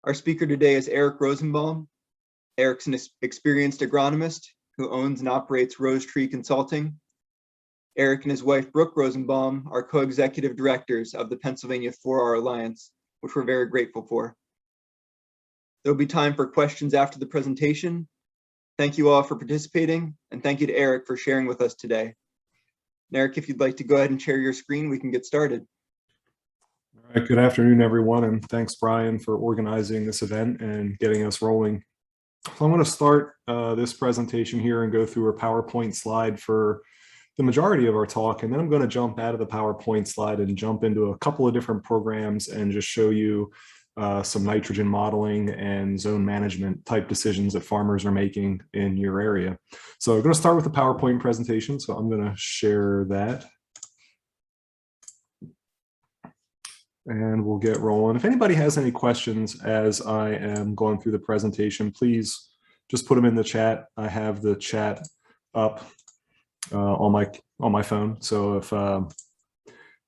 Our speaker today is Eric Rosenbaum. Eric's an experienced agronomist who owns and operates Rosetree Consulting. Eric and his wife, Brooke Rosenbaum, are co-executive directors of the Pennsylvania 4R Alliance, which we're very grateful for. There'll be time for questions after the presentation. Thank you all for participating, and thank you to Eric for sharing with us today. And Eric, if you'd like to go ahead and share your screen, we can get started. All right, good afternoon, everyone, and thanks, Brian, for organizing this event and getting us rolling. So I'm going to start this presentation here and go through a PowerPoint slide for the majority of our talk, and then I'm going to jump out of the PowerPoint slide and jump into a couple of different programs and just show you some nitrogen modeling and zone management type decisions that farmers are making in your area. So I'm going to start with the PowerPoint presentation, so I'm going to share that. And we'll get rolling. If anybody has any questions as I am going through the presentation, please just put them in the chat. I have the chat up on my phone. So if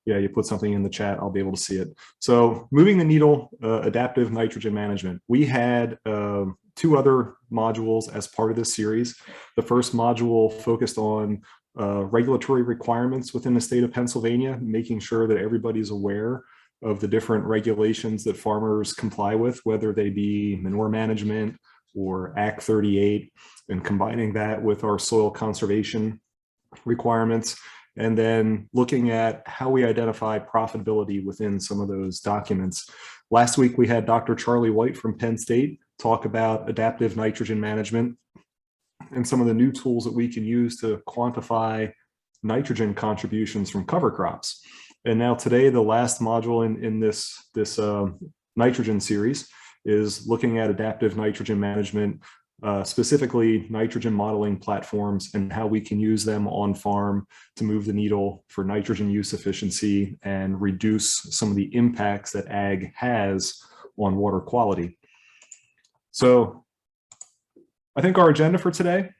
you put something in the chat, I'll be able to see it. So moving the needle, adaptive nitrogen management. We had two other modules as part of this series. The first module focused on regulatory requirements within the state of Pennsylvania, making sure that everybody's aware of the different regulations that farmers comply with, whether they be manure management or Act 38, and combining that with our soil conservation requirements, and then looking at how we identify profitability within some of those documents. Last week, we had Dr. Charlie White from Penn State talk about adaptive nitrogen management and some of the new tools that we can use to quantify nitrogen contributions from cover crops. And now today, the last module in this nitrogen series is looking at adaptive nitrogen management, specifically nitrogen modeling platforms and how we can use them on farm to move the needle for nitrogen use efficiency and reduce some of the impacts that ag has on water quality. So I think our agenda for today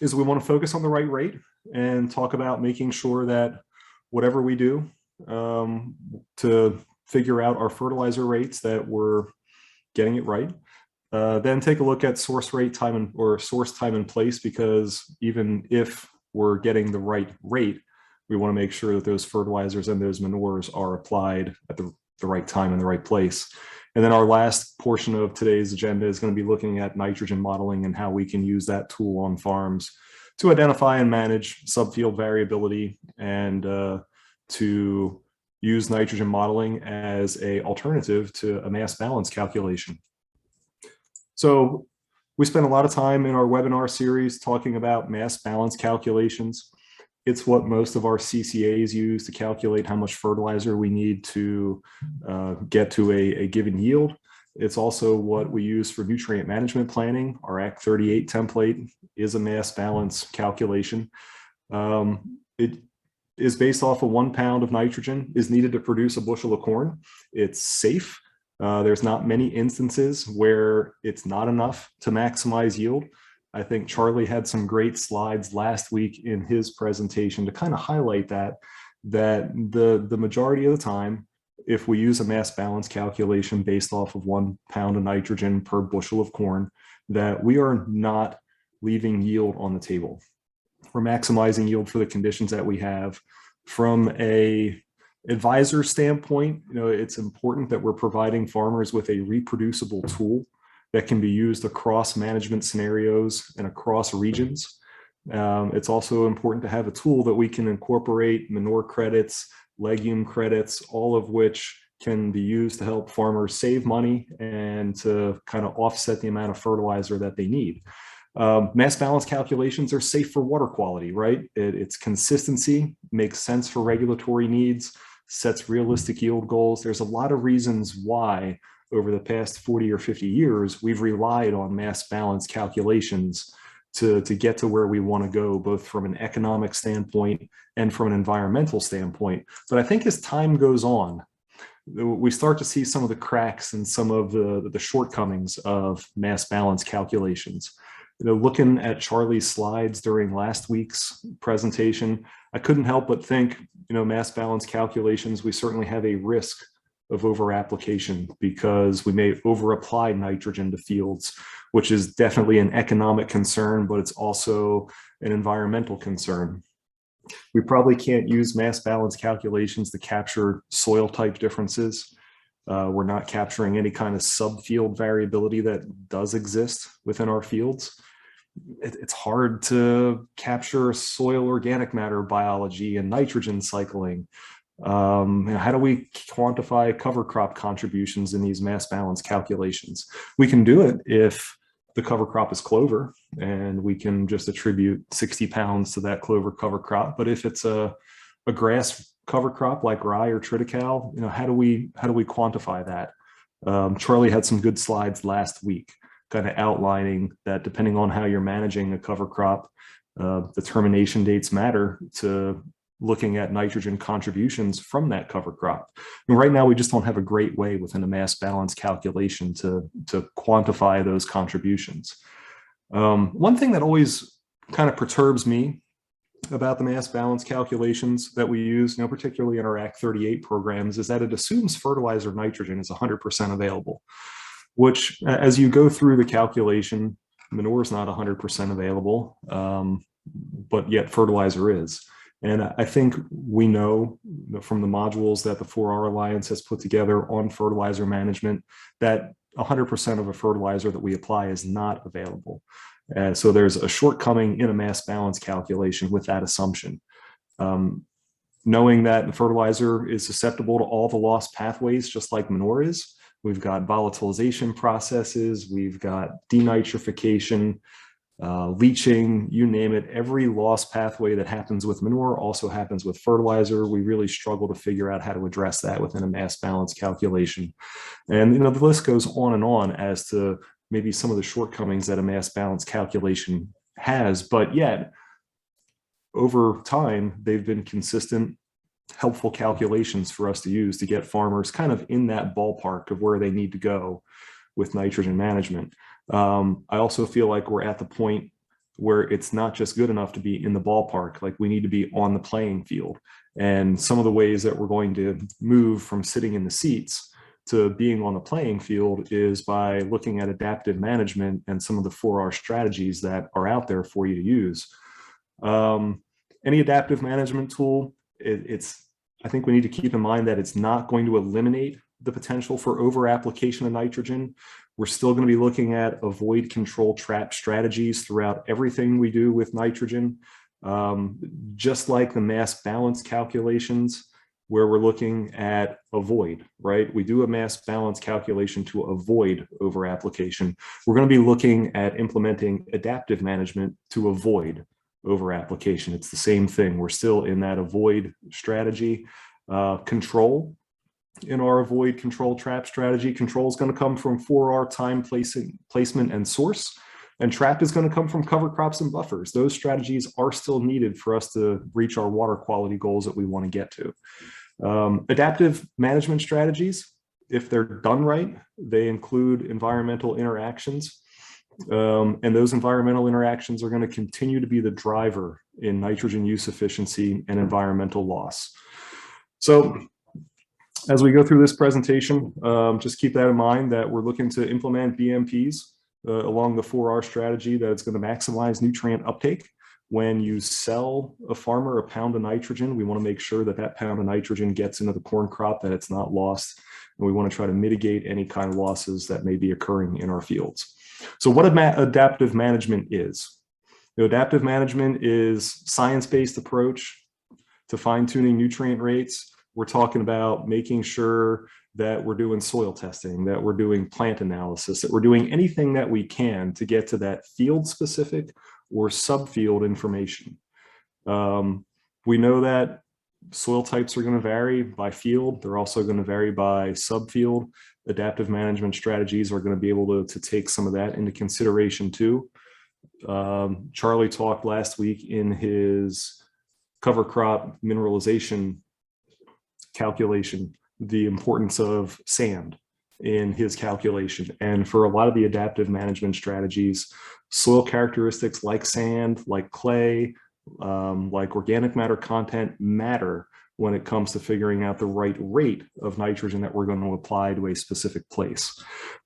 is we want to focus on the right rate and talk about making sure that whatever we do to figure out our fertilizer rates, that we're getting it right. Then take a look at source rate time or source time and place, because even if we're getting the right rate, we want to make sure that those fertilizers and those manures are applied at the right time and the right place. And then our last portion of today's agenda is going to be looking at nitrogen modeling and how we can use that tool on farms to identify and manage subfield variability and to use nitrogen modeling as an alternative to a mass balance calculation. So we spent a lot of time in our webinar series talking about mass balance calculations. It's what most of our CCAs use to calculate how much fertilizer we need to get to a given yield. It's also what we use for nutrient management planning. Our Act 38 template is a mass balance calculation. It is based off of 1 pound of nitrogen is needed to produce a bushel of corn. It's safe. There's not many instances where it's not enough to maximize yield. I think Charlie had some great slides last week in his presentation to kind of highlight that the majority of the time, if we use a mass balance calculation based off of 1 pound of nitrogen per bushel of corn, that we are not leaving yield on the table. We're maximizing yield for the conditions that we have. From a advisor standpoint, it's important that we're providing farmers with a reproducible tool that can be used across management scenarios and across regions. It's also important to have a tool that we can incorporate manure credits, legume credits, all of which can be used to help farmers save money and to kind of offset the amount of fertilizer that they need. Mass balance calculations are safe for water quality, right? It's consistency, makes sense for regulatory needs, sets realistic yield goals. There's a lot of reasons why over the past 40 or 50 years, we've relied on mass balance calculations to get to where we want to go, both from an economic standpoint and from an environmental standpoint. But I think as time goes on, we start to see some of the cracks and some of the shortcomings of mass balance calculations. Looking at Charlie's slides during last week's presentation, I couldn't help but think, mass balance calculations, we certainly have a risk of over-application because we may over-apply nitrogen to fields, which is definitely an economic concern, but it's also an environmental concern. We probably can't use mass balance calculations to capture soil type differences. We're not capturing any kind of subfield variability that does exist within our fields. It's hard to capture soil organic matter biology and nitrogen cycling. How do we quantify cover crop contributions in these mass balance calculations? We can do it if the cover crop is clover and we can just attribute 60 pounds to that clover cover crop. But if it's a grass cover crop like rye or triticale, how do we quantify that? Charlie had some good slides last week kind of outlining that depending on how you're managing a cover crop, the termination dates matter to looking at nitrogen contributions from that cover crop. And right now, we just don't have a great way within a mass balance calculation to quantify those contributions. One thing that always kind of perturbs me about the mass balance calculations that we use, particularly in our Act 38 programs, is that it assumes fertilizer nitrogen is 100% available, which as you go through the calculation, manure is not 100% available, but yet fertilizer is. And I think we know from the modules that the 4R Alliance has put together on fertilizer management that 100% of a fertilizer that we apply is not available. So there's a shortcoming in a mass balance calculation with that assumption. Knowing that the fertilizer is susceptible to all the loss pathways, just like manure is, we've got volatilization processes, we've got denitrification, leaching, you name it. Every loss pathway that happens with manure also happens with fertilizer. We really struggle to figure out how to address that within a mass balance calculation. And the list goes on and on as to maybe some of the shortcomings that a mass balance calculation has, but yet over time, they've been consistent, helpful calculations for us to use to get farmers kind of in that ballpark of where they need to go with nitrogen management. I also feel like we're at the point where it's not just good enough to be in the ballpark, like we need to be on the playing field. And some of the ways that we're going to move from sitting in the seats to being on the playing field is by looking at adaptive management and some of the 4R strategies that are out there for you to use. Any adaptive management tool, I think we need to keep in mind that it's not going to eliminate the potential for over-application of nitrogen. We're still going to be looking at avoid, control, trap strategies throughout everything we do with nitrogen. Just like the mass balance calculations, where we're looking at avoid, right? We do a mass balance calculation to avoid over-application. We're going to be looking at implementing adaptive management to avoid over-application. It's the same thing. We're still in that avoid strategy. Control. In our avoid, control, trap strategy, control is going to come from 4R time, placement, and source. And trap is going to come from cover crops and buffers. Those strategies are still needed for us to reach our water quality goals that we want to get to. Adaptive management strategies, if they're done right, they include environmental interactions. And those environmental interactions are going to continue to be the driver in nitrogen use efficiency and environmental loss. So as we go through this presentation, just keep that in mind that we're looking to implement BMPs along the 4R strategy that's going to maximize nutrient uptake. When you sell a farmer a pound of nitrogen, we want to make sure that that pound of nitrogen gets into the corn crop, that it's not lost. And we want to try to mitigate any kind of losses that may be occurring in our fields. So what adaptive management is. Adaptive management is science-based approach to fine-tuning nutrient rates. We're talking about making sure that we're doing soil testing, that we're doing plant analysis, that we're doing anything that we can to get to that field-specific or subfield information. We know that soil types are going to vary by field. They're also going to vary by subfield. Adaptive management strategies are going to be able to take some of that into consideration too. Charlie talked last week in his cover crop mineralization calculation, the importance of sand in his calculation. And for a lot of the adaptive management strategies, soil characteristics like sand, like clay, like organic matter content matter when it comes to figuring out the right rate of nitrogen that we're going to apply to a specific place.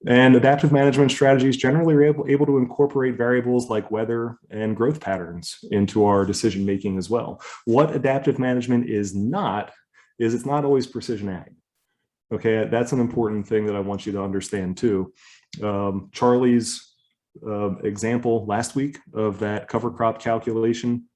And adaptive management strategies generally are able to incorporate variables like weather and growth patterns into our decision making as well. What adaptive management is it's not always precision ag. Okay, that's an important thing that I want you to understand too. Charlie's example last week of that cover crop calculation,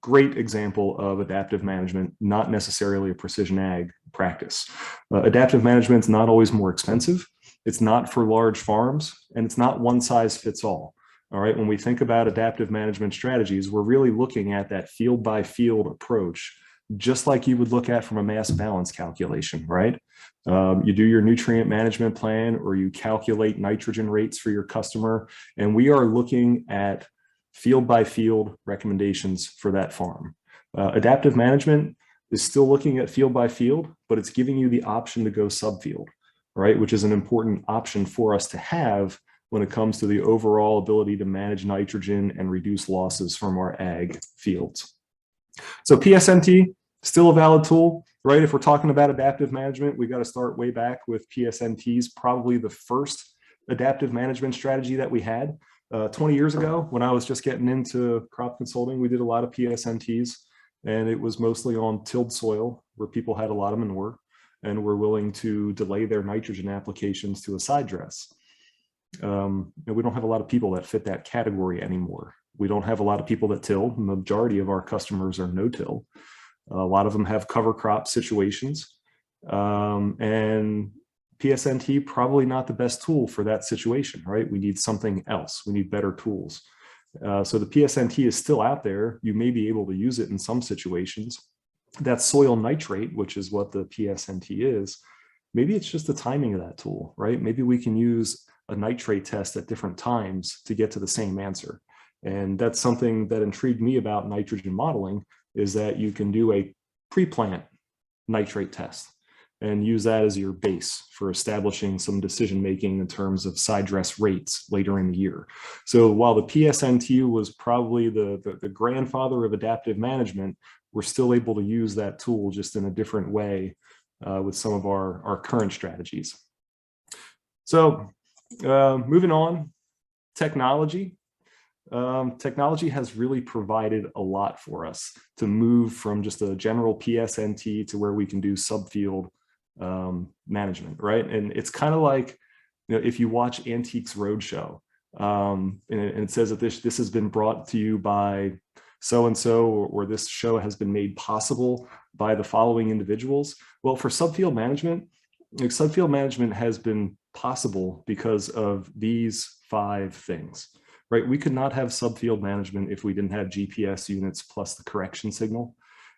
great example of adaptive management, not necessarily a precision ag practice. Adaptive management is not always more expensive. It's not for large farms, and it's not one size fits all. All right, when we think about adaptive management strategies, we're really looking at that field by field approach, just like you would look at from a mass balance calculation, right? You do your nutrient management plan, or you calculate nitrogen rates for your customer, and we are looking at field by field recommendations for that farm. Adaptive management is still looking at field by field, but it's giving you the option to go subfield, right? Which is an important option for us to have when it comes to the overall ability to manage nitrogen and reduce losses from our ag fields. So PSNT, still a valid tool, right? If we're talking about adaptive management, we got to start way back with PSNTs, probably the first adaptive management strategy that we had. 20 years ago, when I was just getting into crop consulting, we did a lot of PSNTs, and it was mostly on tilled soil where people had a lot of manure and were willing to delay their nitrogen applications to a side dress. And we don't have a lot of people that fit that category anymore. We don't have a lot of people that till. The majority of our customers are no-till. A lot of them have cover crop situations, and PSNT probably not the best tool for that situation, right? We need something else. We need better tools. So the PSNT is still out there. You may be able to use it in some situations. That soil nitrate, which is what the PSNT is, maybe it's just the timing of that tool, right? Maybe we can use a nitrate test at different times to get to the same answer. And that's something that intrigued me about nitrogen modeling, is that you can do a pre-plant nitrate test and use that as your base for establishing some decision-making in terms of side dress rates later in the year. So while the PSNT was probably the grandfather of adaptive management, we're still able to use that tool just in a different way with some of our current strategies. So moving on, technology. Technology has really provided a lot for us to move from just a general PSNT to where we can do subfield management, right? And it's kind of like, you know, if you watch Antiques Roadshow, and it says that this has been brought to you by so-and-so, or this show has been made possible by the following individuals. Well, for subfield management, like, subfield management has been possible because of these 5 things, right? We could not have subfield management if we didn't have GPS units plus the correction signal.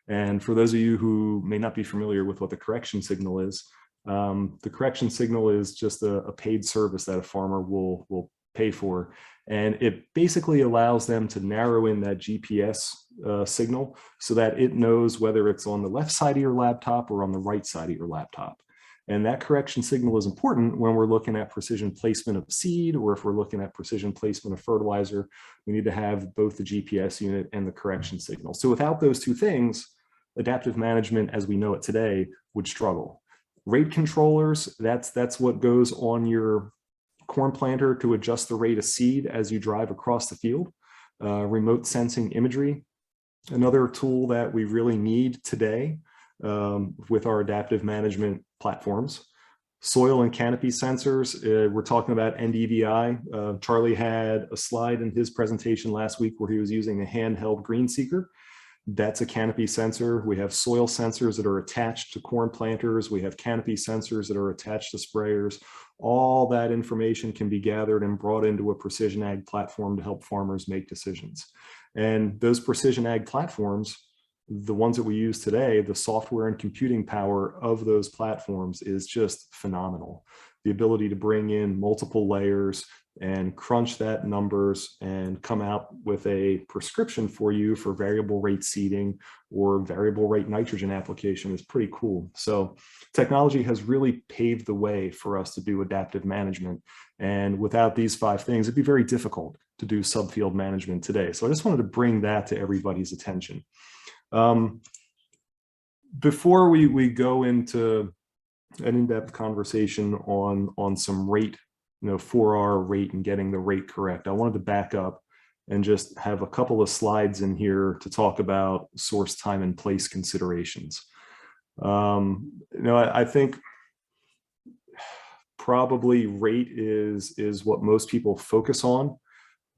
And for those of you who may not be familiar with what the correction signal is, the correction signal is just a paid service that a farmer will pay for. And it basically allows them to narrow in that GPS signal so that it knows whether it's on the left side of your laptop or on the right side of your laptop. And that correction signal is important when we're looking at precision placement of seed, or if we're looking at precision placement of fertilizer. We need to have both the GPS unit and the correction signal. So without those 2 things, adaptive management as we know it today would struggle. Rate controllers, that's what goes on your corn planter to adjust the rate of seed as you drive across the field. Remote sensing imagery, another tool that we really need today with our adaptive management platforms. Soil and canopy sensors, we're talking about NDVI. Charlie had a slide in his presentation last week where he was using a handheld green seeker. That's a canopy sensor. We have soil sensors that are attached to corn planters. We have canopy sensors that are attached to sprayers. All that information can be gathered and brought into a precision ag platform to help farmers make decisions. And those precision ag platforms, the ones that we use today, the software and computing power of those platforms is just phenomenal. The ability to bring in multiple layers and crunch that numbers and come out with a prescription for you for variable rate seeding or variable rate nitrogen application is pretty cool. So technology has really paved the way for us to do adaptive management. And without these 5 things, it'd be very difficult to do subfield management today. So I just wanted to bring that to everybody's attention. before we go into an in-depth conversation on some rate, 4R rate and getting the rate correct, I wanted to back up and just have a couple of slides in here to talk about source, time, and place considerations. I think probably rate is what most people focus on.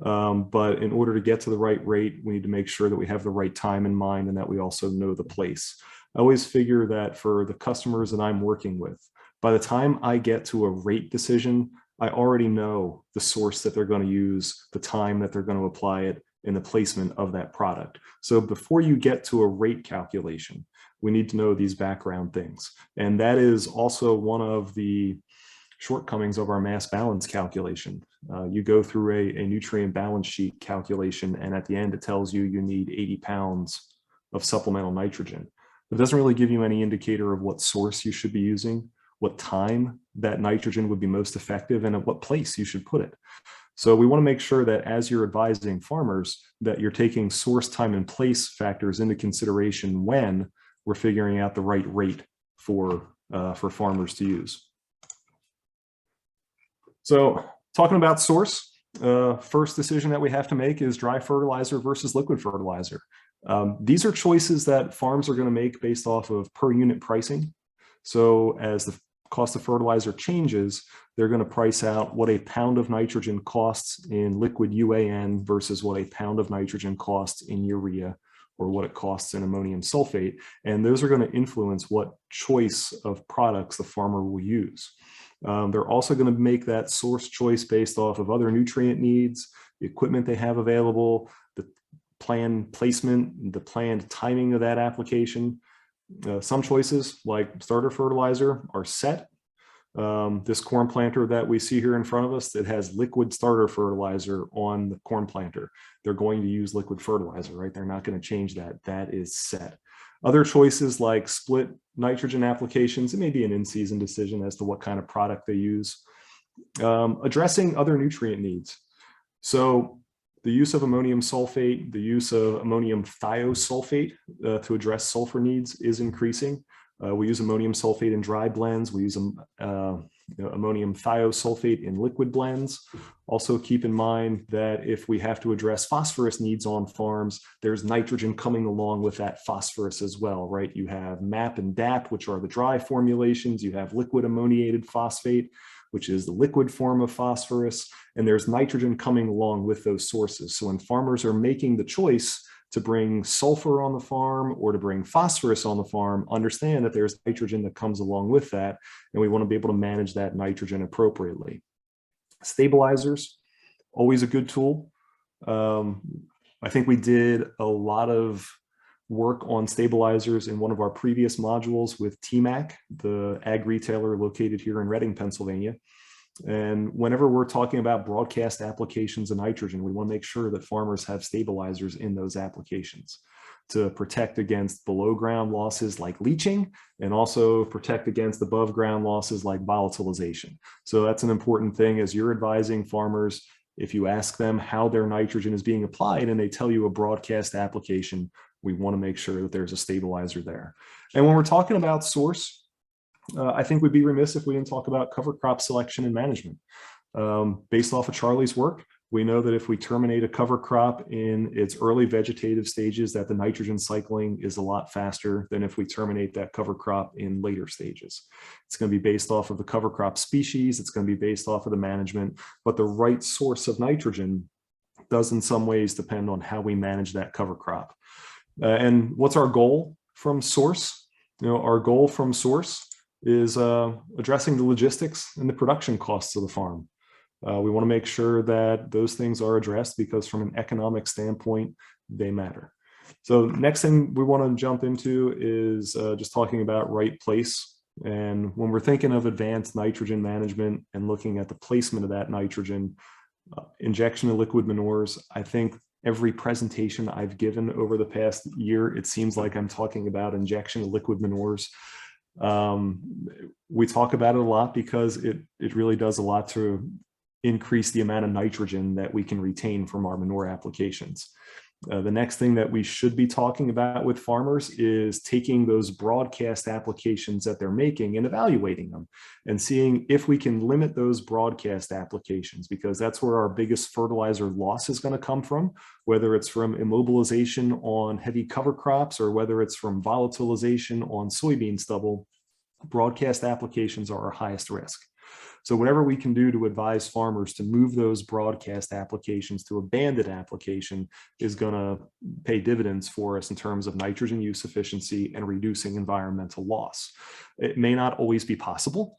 But in order to get to the right rate, we need to make sure that we have the right time in mind and that we also know the place. I always figure that for the customers that I'm working with, by the time I get to a rate decision, I already know the source that they're going to use, the time that they're going to apply it, and the placement of that product. So before you get to a rate calculation, we need to know these background things. And that is also one of the shortcomings of our mass balance calculation. You go through a nutrient balance sheet calculation, and at the end it tells you you need 80 pounds of supplemental nitrogen. It doesn't really give you any indicator of what source you should be using, what time that nitrogen would be most effective, and at what place you should put it. So we want to make sure that as you're advising farmers that you're taking source, time, and place factors into consideration when we're figuring out the right rate for farmers to use. So talking about source, first decision that we have to make is dry fertilizer versus liquid fertilizer. These are choices that farms are going to make based off of per unit pricing. So as the cost of fertilizer changes, they're going to price out what a pound of nitrogen costs in liquid UAN versus what a pound of nitrogen costs in urea, or what it costs in ammonium sulfate. And those are going to influence what choice of products the farmer will use. They're also going to make that source choice based off of other nutrient needs, the equipment they have available, the planned placement, the planned timing of that application. Some choices like starter fertilizer are set. This corn planter that we see here in front of us that has liquid starter fertilizer on the corn planter, they're going to use liquid fertilizer, right? They're not going to change that. That is set. Other choices like split nitrogen applications, it may be an in-season decision as to what kind of product they use. Addressing other nutrient needs. So the use of ammonium sulfate, the use of ammonium thiosulfate to address sulfur needs is increasing. We use ammonium sulfate in dry blends. We use ammonium thiosulfate in liquid blends. Also keep in mind that if we have to address phosphorus needs on farms, there's nitrogen coming along with that phosphorus as well, right? You have MAP and DAP, which are the dry formulations. You have liquid ammoniated phosphate, which is the liquid form of phosphorus. And there's nitrogen coming along with those sources. So when farmers are making the choice to bring sulfur on the farm or to bring phosphorus on the farm, understand that there's nitrogen that comes along with that, and we want to be able to manage that nitrogen appropriately. Stabilizers, always a good tool. I think we did a lot of work on stabilizers in one of our previous modules with TMAC, the ag retailer located here in Reading, Pennsylvania. And whenever we're talking about broadcast applications of nitrogen, we want to make sure that farmers have stabilizers in those applications to protect against below ground losses like leaching, and also protect against above ground losses like volatilization. So that's an important thing as you're advising farmers. If you ask them how their nitrogen is being applied and they tell you a broadcast application, we want to make sure that there's a stabilizer there. And when we're talking about source, I think we'd be remiss if we didn't talk about cover crop selection and management. Based off of Charlie's work, we know that if we terminate a cover crop in its early vegetative stages, that the nitrogen cycling is a lot faster than if we terminate that cover crop in later stages. It's going to be based off of the cover crop species. It's going to be based off of the management, but the right source of nitrogen does in some ways depend on how we manage that cover crop. And what's our goal from source? Our goal from source is addressing the logistics and the production costs of the farm. We want to make sure that those things are addressed because from an economic standpoint, they matter. So next thing we want to jump into is just talking about right place. And when we're thinking of advanced nitrogen management and looking at the placement of that nitrogen, injection of liquid manures, I think every presentation I've given over the past year, it seems like I'm talking about injection of liquid manures. We talk about it a lot because it really does a lot to increase the amount of nitrogen that we can retain from our manure applications. The next thing that we should be talking about with farmers is taking those broadcast applications that they're making and evaluating them and seeing if we can limit those broadcast applications, because that's where our biggest fertilizer loss is going to come from, whether it's from immobilization on heavy cover crops or whether it's from volatilization on soybean stubble. Broadcast applications are our highest risk. So whatever we can do to advise farmers to move those broadcast applications to a banded application is going to pay dividends for us in terms of nitrogen use efficiency and reducing environmental loss. It may not always be possible.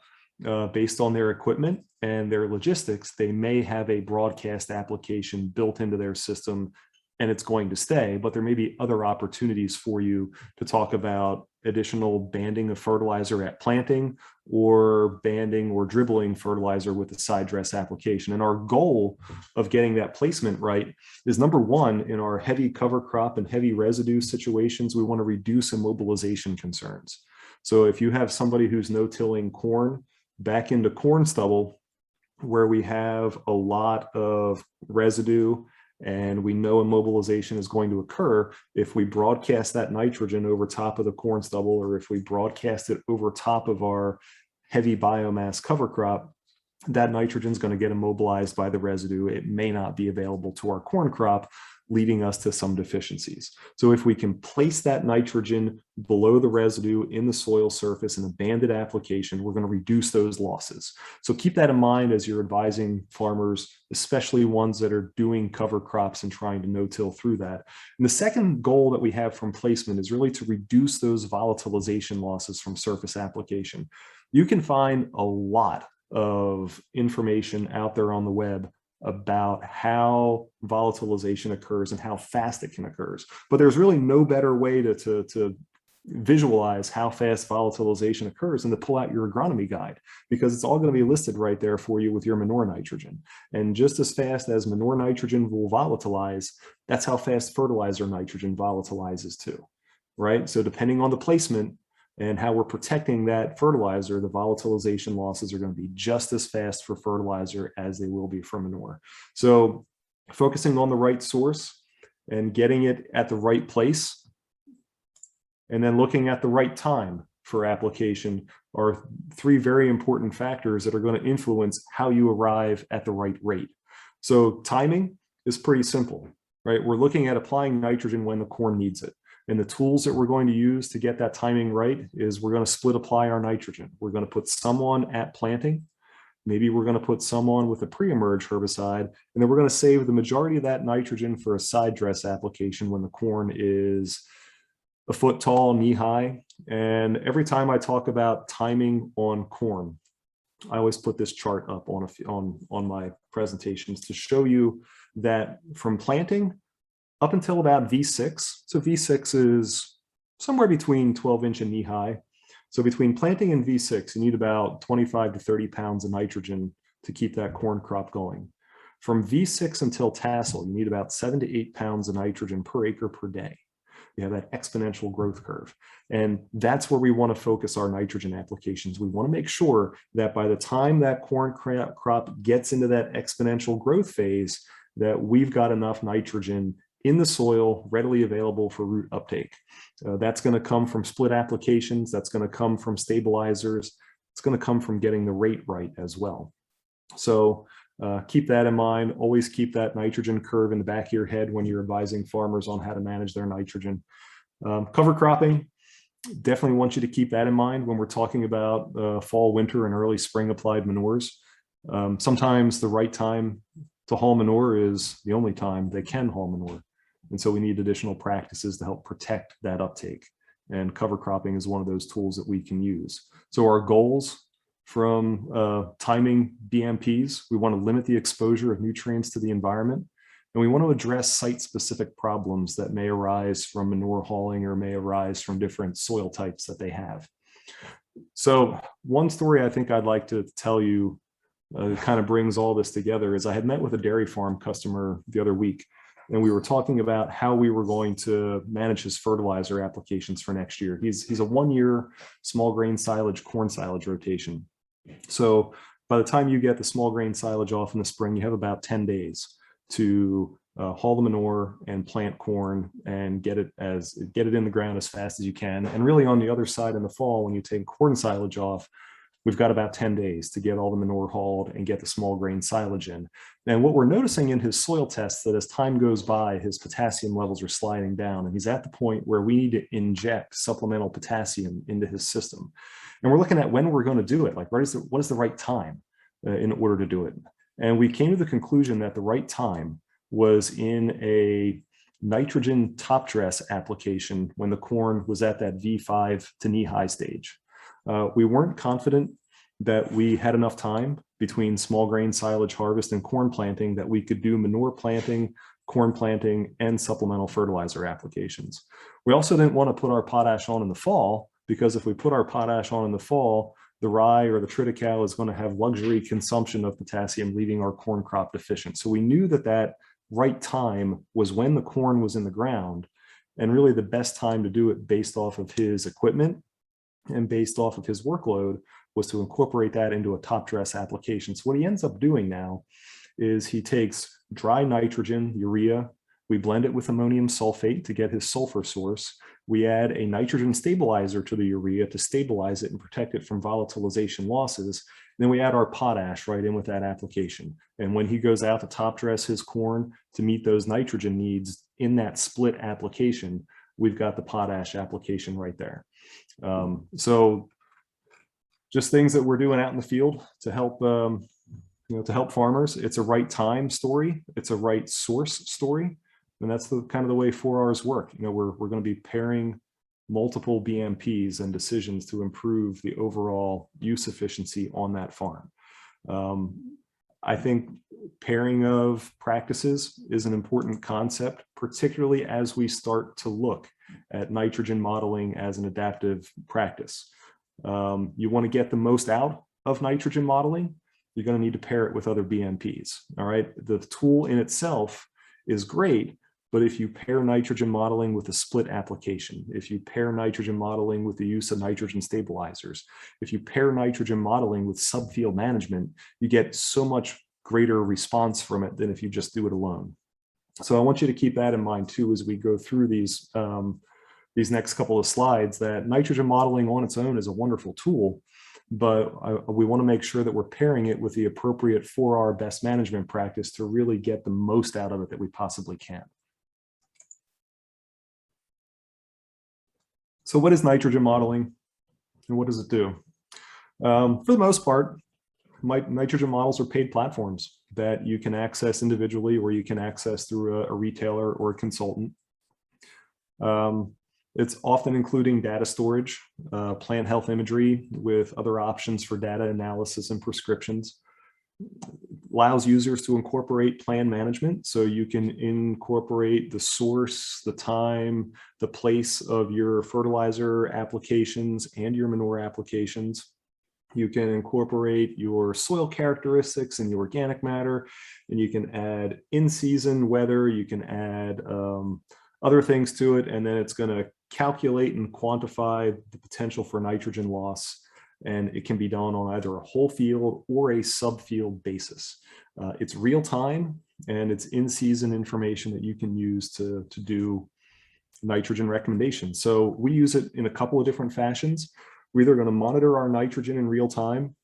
Based on their equipment and their logistics, they may have a broadcast application built into their system and it's going to stay, but there may be other opportunities for you to talk about additional banding of fertilizer at planting or banding or dribbling fertilizer with a side dress application. And our goal of getting that placement right is, number one, in our heavy cover crop and heavy residue situations, we want to reduce immobilization concerns. So if you have somebody who's no-tilling corn back into corn stubble where we have a lot of residue and we know immobilization is going to occur, if we broadcast that nitrogen over top of the corn stubble, or if we broadcast it over top of our heavy biomass cover crop, that nitrogen is going to get immobilized by the residue. It may not be available to our corn crop, leading us to some deficiencies. So if we can place that nitrogen below the residue in the soil surface in a banded application, we're going to reduce those losses. So keep that in mind as you're advising farmers, especially ones that are doing cover crops and trying to no-till through that. And the second goal that we have from placement is really to reduce those volatilization losses from surface application. You can find a lot of information out there on the web about how volatilization occurs and how fast it can occur. But there's really no better way to visualize how fast volatilization occurs than to pull out your agronomy guide, because it's all going to be listed right there for you with your manure nitrogen. And just as fast as manure nitrogen will volatilize, that's how fast fertilizer nitrogen volatilizes too, right? So depending on the placement and how we're protecting that fertilizer, the volatilization losses are going to be just as fast for fertilizer as they will be for manure. So focusing on the right source and getting it at the right place, and then looking at the right time for application are three very important factors that are going to influence how you arrive at the right rate. So timing is pretty simple, right? We're looking at applying nitrogen when the corn needs it. And the tools that we're going to use to get that timing right is we're going to split apply our nitrogen. We're going to put some on at planting. Maybe we're going to put some on with a pre-emerge herbicide, and then we're going to save the majority of that nitrogen for a side dress application when the corn is a foot tall, knee high. And every time I talk about timing on corn, I always put this chart up on my presentations to show you that from planting up until about V6. So V6 is somewhere between 12-inch and knee-high. So between planting and V6, you need about 25 to 30 pounds of nitrogen to keep that corn crop going. From V6 until tassel, you need about 7 to 8 pounds of nitrogen per acre per day. You have that exponential growth curve. And that's where we want to focus our nitrogen applications. We want to make sure that by the time that corn crop gets into that exponential growth phase, that we've got enough nitrogen in the soil readily available for root uptake. That's going to come from split applications. That's going to come from stabilizers. It's going to come from getting the rate right as well. So keep that in mind. Always keep that nitrogen curve in the back of your head when you're advising farmers on how to manage their nitrogen. Cover cropping, definitely want you to keep that in mind when we're talking about fall, winter, and early spring applied manures. Sometimes the right time to haul manure is the only time they can haul manure. And so we need additional practices to help protect that uptake. And cover cropping is one of those tools that we can use. So our goals from timing BMPs, we want to limit the exposure of nutrients to the environment. And we want to address site-specific problems that may arise from manure hauling or may arise from different soil types that they have. So one story I think I'd like to tell you kind of brings all this together is I had met with a dairy farm customer the other week, and we were talking about how we were going to manage his fertilizer applications for next year. He's a 1-year small grain silage, corn silage rotation. So by the time you get the small grain silage off in the spring, you have about 10 days to haul the manure and plant corn and get it in the ground as fast as you can. And really on the other side in the fall, when you take corn silage off, we've got about 10 days to get all the manure hauled and get the small grain silage in. And what we're noticing in his soil tests, that as time goes by, his potassium levels are sliding down, and he's at the point where we need to inject supplemental potassium into his system. And we're looking at when we're going to do it, like what is the right time in order to do it. And we came to the conclusion that the right time was in a nitrogen top dress application when the corn was at that V5 to knee-high stage. We weren't confident that we had enough time between small grain silage harvest and corn planting that we could do manure planting, corn planting, and supplemental fertilizer applications. We also didn't want to put our potash on in the fall, because if we put our potash on in the fall, the rye or the triticale is going to have luxury consumption of potassium, leaving our corn crop deficient. So we knew that that right time was when the corn was in the ground, and really the best time to do it based off of his equipment and based off of his workload was to incorporate that into a top dress application. So what he ends up doing now is he takes dry nitrogen, urea, we blend it with ammonium sulfate to get his sulfur source. We add a nitrogen stabilizer to the urea to stabilize it and protect it from volatilization losses. Then we add our potash right in with that application. And when he goes out to top dress his corn to meet those nitrogen needs in that split application, we've got the potash application right there. So just things that we're doing out in the field to help, to help farmers. It's a right time story. It's a right source story. And that's the kind of the way 4Rs work. We're going to be pairing multiple BMPs and decisions to improve the overall use efficiency on that farm. I think pairing of practices is an important concept, particularly as we start to look at nitrogen modeling as an adaptive practice. You want to get the most out of nitrogen modeling, you're going to need to pair it with other BMPs. All right. The tool in itself is great, but if you pair nitrogen modeling with a split application, if you pair nitrogen modeling with the use of nitrogen stabilizers, if you pair nitrogen modeling with subfield management, you get so much greater response from it than if you just do it alone. So I want you to keep that in mind too as we go through these next couple of slides, that nitrogen modeling on its own is a wonderful tool, but we want to make sure that we're pairing it with the appropriate 4R best management practice to really get the most out of it that we possibly can. So what is nitrogen modeling and what does it do? For the most part, nitrogen models are paid platforms that you can access individually or you can access through a retailer or a consultant. It's often including data storage, plant health imagery with other options for data analysis and prescriptions. Allows users to incorporate plan management. So you can incorporate the source, the time, the place of your fertilizer applications and your manure applications. You can incorporate your soil characteristics and your organic matter, and you can add in-season weather, you can add other things to it, and then it's going to calculate and quantify the potential for nitrogen loss. And it can be done on either a whole field or a subfield basis. It's real time and it's in-season information that you can use to do nitrogen recommendations. So we use it in a couple of different fashions. We're either going to monitor our nitrogen in real time.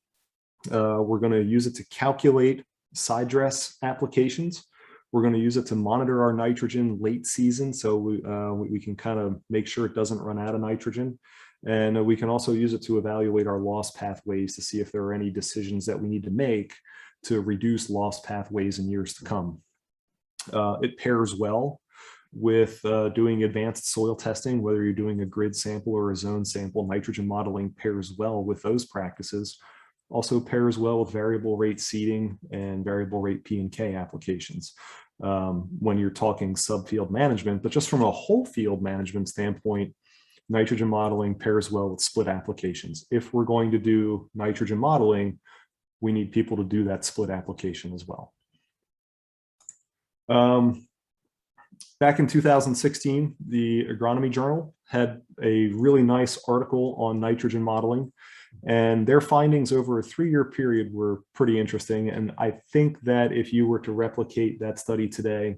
We're going to use it to calculate side dress applications. We're going to use it to monitor our nitrogen late season, so we can kind of make sure it doesn't run out of nitrogen. And we can also use it to evaluate our loss pathways to see if there are any decisions that we need to make to reduce loss pathways in years to come. It pairs well with doing advanced soil testing, whether you're doing a grid sample or a zone sample. Nitrogen modeling pairs well with those practices. Also pairs well with variable rate seeding and variable rate P&K applications when you're talking subfield management. But just from a whole field management standpoint, nitrogen modeling pairs well with split applications. If we're going to do nitrogen modeling, we need people to do that split application as well. Back in 2016, the Agronomy Journal had a really nice article on nitrogen modeling, and their findings over a 3-year period were pretty interesting. And I think that if you were to replicate that study today,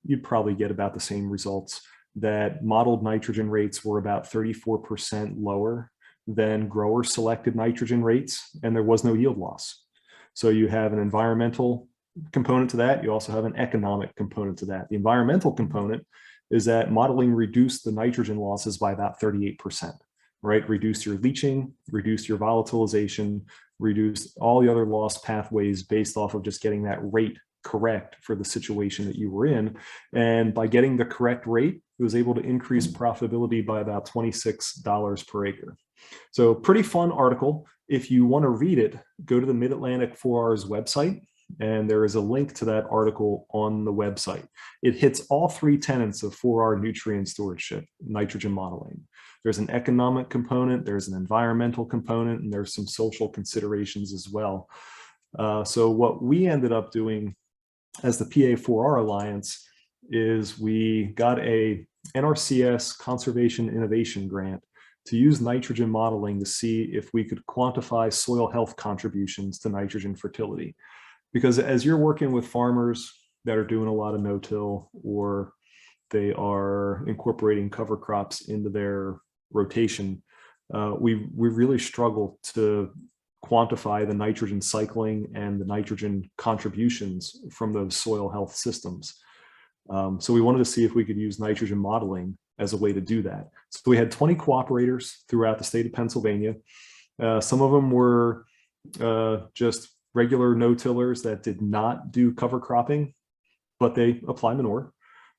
you'd probably get about the same results, that modeled nitrogen rates were about 34% lower than grower selected nitrogen rates, and there was no yield loss. So you have an environmental component to that. You also have an economic component to that. The environmental component is that modeling reduced the nitrogen losses by about 38%, right? Reduce your leaching, reduce your volatilization, reduce all the other loss pathways based off of just getting that rate correct for the situation that you were in. And by getting the correct rate, it was able to increase profitability by about $26 per acre. So pretty fun article. If you want to read it, go to the Mid-Atlantic 4R's website, and there is a link to that article on the website. It hits all three tenets of 4R nutrient stewardship, nitrogen modeling. There's an economic component, there's an environmental component, and there's some social considerations as well. So what we ended up doing as the PA4R Alliance is we got a NRCS Conservation Innovation Grant to use nitrogen modeling to see if we could quantify soil health contributions to nitrogen fertility. Because as you're working with farmers that are doing a lot of no-till, or they are incorporating cover crops into their rotation, we really struggle to quantify the nitrogen cycling and the nitrogen contributions from those soil health systems. So we wanted to see if we could use nitrogen modeling as a way to do that. So we had 20 cooperators throughout the state of Pennsylvania. Some of them were just regular no-tillers that did not do cover cropping, but they apply manure.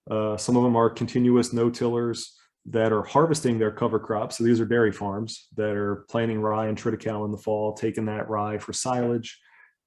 Some of them are continuous no-tillers that are harvesting their cover crops. So these are dairy farms that are planting rye and triticale in the fall, taking that rye for silage,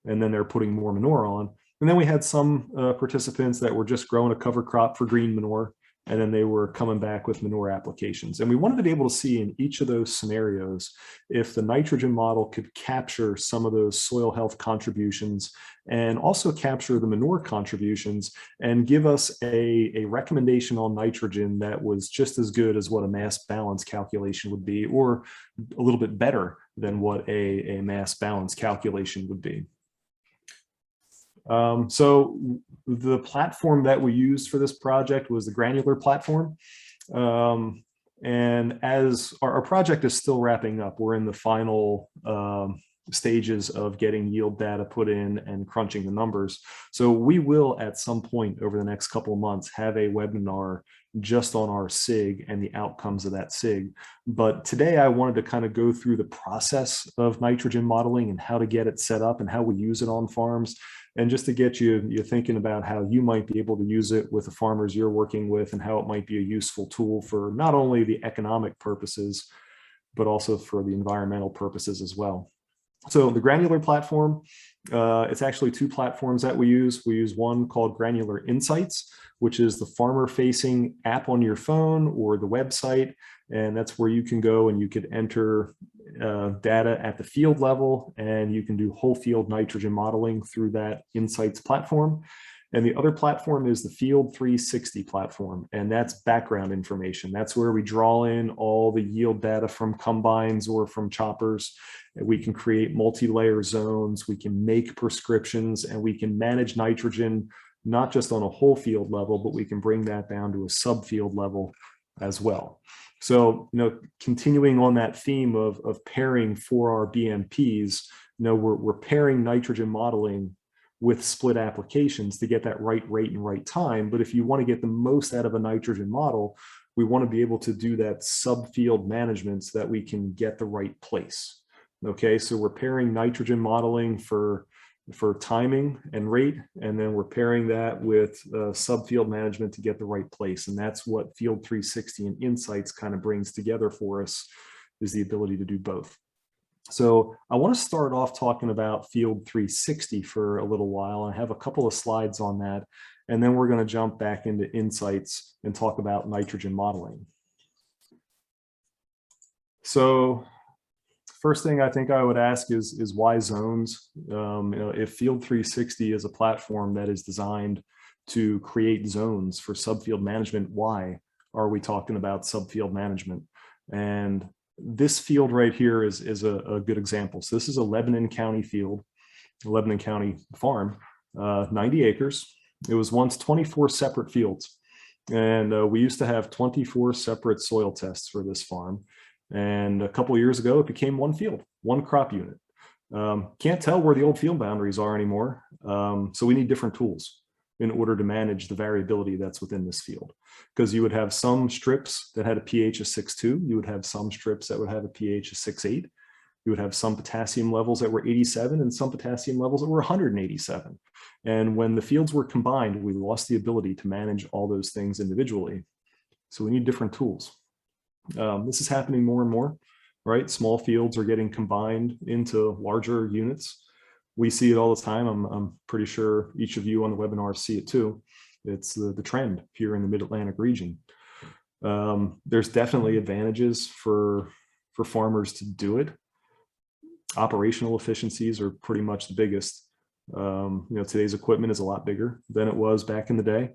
and then they're putting more manure on. And then we had some participants that were just growing a cover crop for green manure, and then they were coming back with manure applications. And we wanted to be able to see in each of those scenarios if the nitrogen model could capture some of those soil health contributions and also capture the manure contributions and give us a recommendation on nitrogen that was just as good as what a mass balance calculation would be, or a little bit better than what a mass balance calculation would be. So the platform that we used for this project was the Granular Platform. And as our project is still wrapping up, we're in the final stages of getting yield data put in and crunching the numbers. So we will at some point over the next couple of months have a webinar just on our SIG and the outcomes of that SIG. But today I wanted to kind of go through the process of nitrogen modeling and how to get it set up and how we use it on farms. And just to get you thinking about how you might be able to use it with the farmers you're working with and how it might be a useful tool for not only the economic purposes, but also for the environmental purposes as well. So the Granular Platform, it's actually two platforms that we use. We use one called Granular Insights, which is the farmer-facing app on your phone or the website. And that's where you can go and you could enter data at the field level, and you can do whole field nitrogen modeling through that Insights platform. And the other platform is the Field 360 platform, and that's background information. That's where we draw in all the yield data from combines or from choppers. We can create multi-layer zones, we can make prescriptions, and we can manage nitrogen, not just on a whole field level, but we can bring that down to a subfield level as well. So, continuing on that theme of pairing 4R BMPs, we're pairing nitrogen modeling with split applications to get that right rate and right time. But if you want to get the most out of a nitrogen model, we want to be able to do that subfield management so that we can get the right place. Okay, so we're pairing nitrogen modeling for timing and rate, and then we're pairing that with subfield management to get the right place. And that's what Field 360 and Insights kind of brings together for us, is the ability to do both. So I want to start off talking about Field 360 for a little while. I have a couple of slides on that, and then we're going to jump back into Insights and talk about nitrogen modeling. So first thing I think I would ask is why zones? If Field 360 is a platform that is designed to create zones for subfield management, why are we talking about subfield management? And this field right here is a good example. So this is a Lebanon County field, Lebanon County farm, 90 acres. It was once 24 separate fields. And we used to have 24 separate soil tests for this farm. And a couple of years ago, it became one field, one crop unit. Can't tell where the old field boundaries are anymore. So we need different tools in order to manage the variability that's within this field. Because you would have some strips that had a pH of 6.2. You would have some strips that would have a pH of 6.8. You would have some potassium levels that were 87 and some potassium levels that were 187. And when the fields were combined, we lost the ability to manage all those things individually. So we need different tools. This is happening more and more, right? Small fields are getting combined into larger units. We see it all the time. I'm pretty sure each of you on the webinar see it too. It's the trend here in the Mid-Atlantic region. There's definitely advantages for farmers to do it. Operational efficiencies are pretty much the biggest. Today's equipment is a lot bigger than it was back in the day.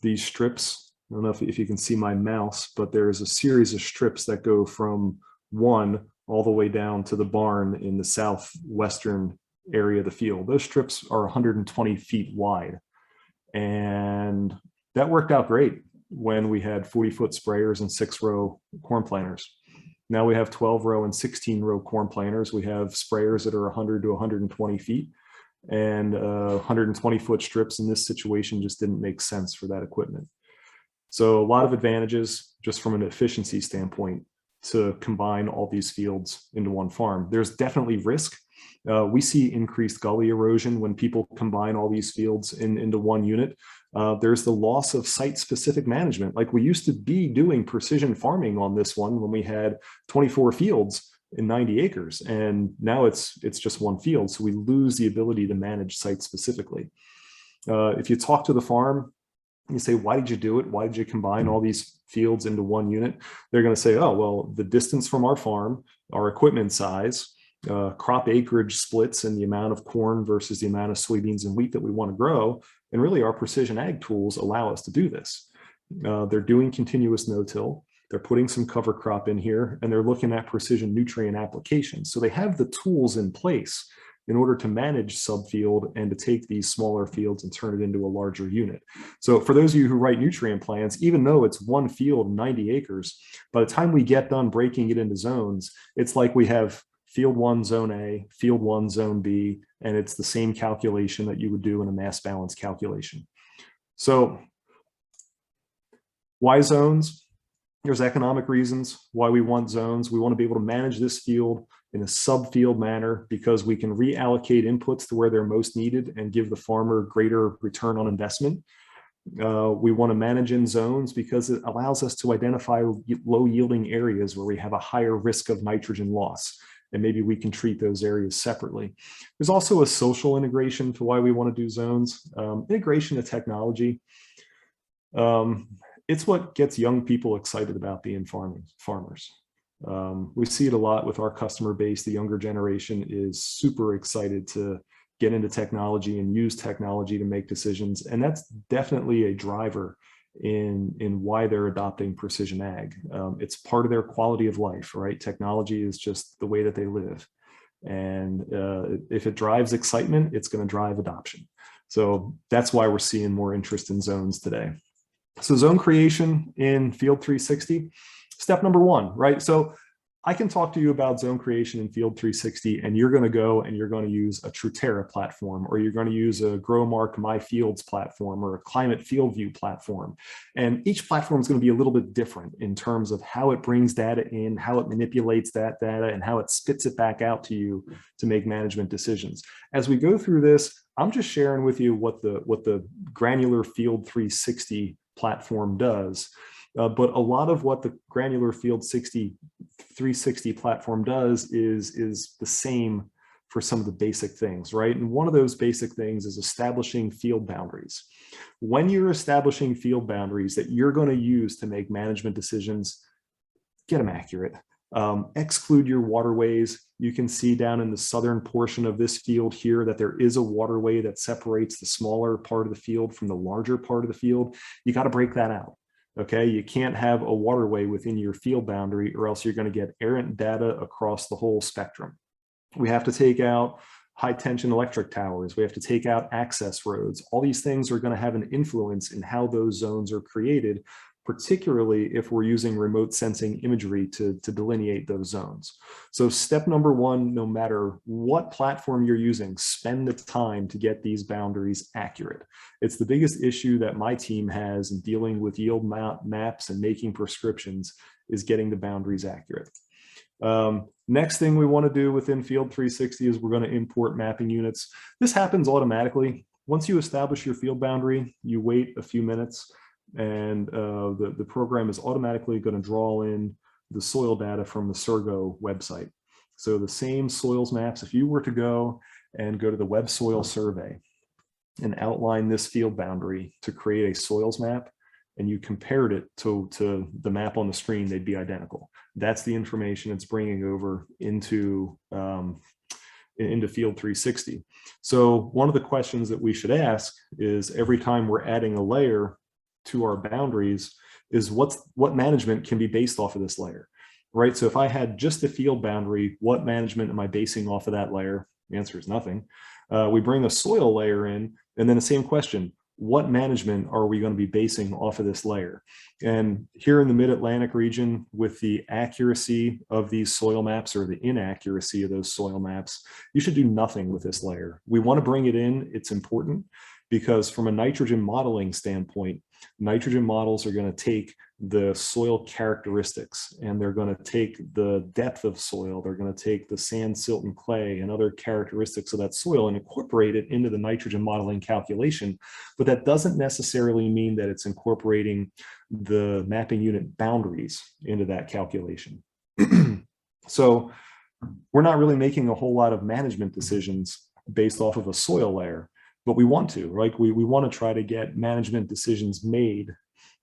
These strips, I don't know if you can see my mouse, but there's a series of strips that go from one all the way down to the barn in the southwestern area of the field. Those strips are 120 feet wide. And that worked out great when we had 40-foot sprayers and 6-row corn planters. Now we have 12-row and 16-row corn planters. We have sprayers that are 100 to 120 feet, and 120-foot strips in this situation just didn't make sense for that equipment. So a lot of advantages just from an efficiency standpoint to combine all these fields into one farm. There's definitely risk. We see increased gully erosion when people combine all these fields into one unit. There's the loss of site-specific management. Like we used to be doing precision farming on this one when we had 24 fields in 90 acres, and now it's just one field. So we lose the ability to manage sites specifically. If you talk to the farm, you say, why did you do it? Why did you combine all these fields into one unit? They're going to say, oh, well, the distance from our farm, our equipment size, crop acreage splits and the amount of corn versus the amount of soybeans and wheat that we want to grow. And really our precision ag tools allow us to do this. They're doing continuous no-till. They're putting some cover crop in here, and they're looking at precision nutrient applications. So they have the tools in place in order to manage subfield and to take these smaller fields and turn it into a larger unit. So for those of you who write nutrient plans, even though it's one field, 90 acres, by the time we get done breaking it into zones, it's like we have field 1, zone A, field 1, zone B, and it's the same calculation that you would do in a mass balance calculation. So why zones? There's economic reasons why we want zones. We want to be able to manage this field in a subfield manner because we can reallocate inputs to where they're most needed and give the farmer greater return on investment. We want to manage in zones because it allows us to identify low yielding areas where we have a higher risk of nitrogen loss. And maybe we can treat those areas separately. There's also a social integration to why we want to do zones. Integration of technology. It's what gets young people excited about being farmers. We see it a lot with our customer base. The younger generation is super excited to get into technology and use technology to make decisions. And that's definitely a driver in why they're adopting precision ag. It's part of their quality of life, right? Technology is just the way that they live. And if it drives excitement, it's going to drive adoption. So that's why we're seeing more interest in zones today. So zone creation in Field 360, step number 1, right? So I can talk to you about zone creation in Field 360, and you're going to go and you're going to use a Truterra platform, or you're going to use a GrowMark My Fields platform, or a Climate Field View platform. And each platform is going to be a little bit different in terms of how it brings data in, how it manipulates that data, and how it spits it back out to you to make management decisions. As we go through this, I'm just sharing with you what the Granular Field 360 platform does. But a lot of what the Granular Field 360 platform does is the same for some of the basic things, right? And one of those basic things is establishing field boundaries. When you're establishing field boundaries that you're going to use to make management decisions, get them accurate. Exclude your waterways. You can see down in the southern portion of this field here that there is a waterway that separates the smaller part of the field from the larger part of the field. You got to break that out. Okay, you can't have a waterway within your field boundary, or else you're going to get errant data across the whole spectrum. We have to take out high tension electric towers. We have to take out access roads. All these things are going to have an influence in how those zones are created, particularly if we're using remote sensing imagery to delineate those zones. So step number one, no matter what platform you're using, spend the time to get these boundaries accurate. It's the biggest issue that my team has in dealing with yield maps and making prescriptions, is getting the boundaries accurate. Next thing we want to do within Field 360 is we're going to import mapping units. This happens automatically. Once you establish your field boundary, you wait a few minutes, and the program is automatically going to draw in the soil data from the Surgo website. So the same soils maps, if you were to go to the web soil survey and outline this field boundary to create a soils map, and you compared it to the map on the screen, they'd be identical. That's the information it's bringing over into Field 360. So one of the questions that we should ask is, every time we're adding a layer to our boundaries, is what management can be based off of this layer, right? So if I had just a field boundary, what management am I basing off of that layer? The answer is nothing. We bring a soil layer in, and then the same question, what management are we going to be basing off of this layer? And here in the Mid-Atlantic region, with the accuracy of these soil maps or the inaccuracy of those soil maps, you should do nothing with this layer. We want to bring it in. It's important because from a nitrogen modeling standpoint, nitrogen models are going to take the soil characteristics, and they're going to take the depth of soil. They're going to take the sand, silt, and clay and other characteristics of that soil and incorporate it into the nitrogen modeling calculation. But that doesn't necessarily mean that it's incorporating the mapping unit boundaries into that calculation. So we're not really making a whole lot of management decisions based off of a soil layer, but we want to, right? We want to try to get management decisions made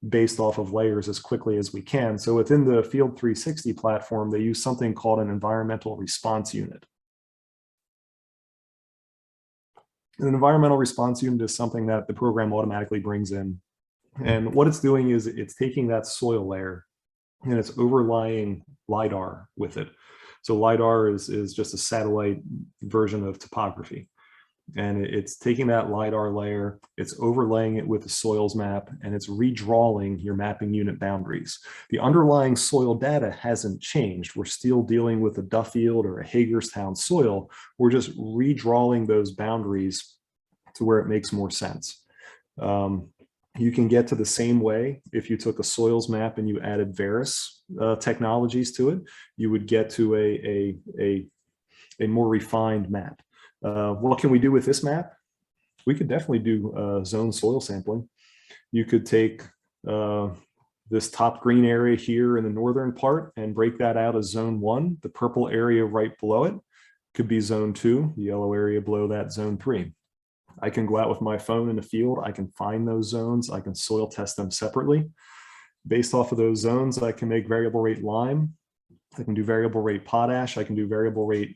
based off of layers as quickly as we can. So within the Field 360 platform, they use something called an environmental response unit. An environmental response unit is something that the program automatically brings in. And what it's doing is it's taking that soil layer and it's overlaying LiDAR with it. So LiDAR is just a satellite version of topography. And it's taking that LiDAR layer, it's overlaying it with the soils map, and it's redrawing your mapping unit boundaries. The underlying soil data hasn't changed. We're still dealing with a Duffield or a Hagerstown soil. We're just redrawing those boundaries to where it makes more sense. You can get to the same way if you took a soils map and you added Veris technologies to it. You would get to a more refined map. What can we do with this map? We could definitely do zone soil sampling. You could take this top green area here in the northern part and break that out as zone 1. The purple area right below it could be zone 2, the yellow area below that zone 3. I can go out with my phone in the field. I can find those zones. I can soil test them separately. Based off of those zones, I can make variable rate lime. I can do variable rate potash. I can do variable rate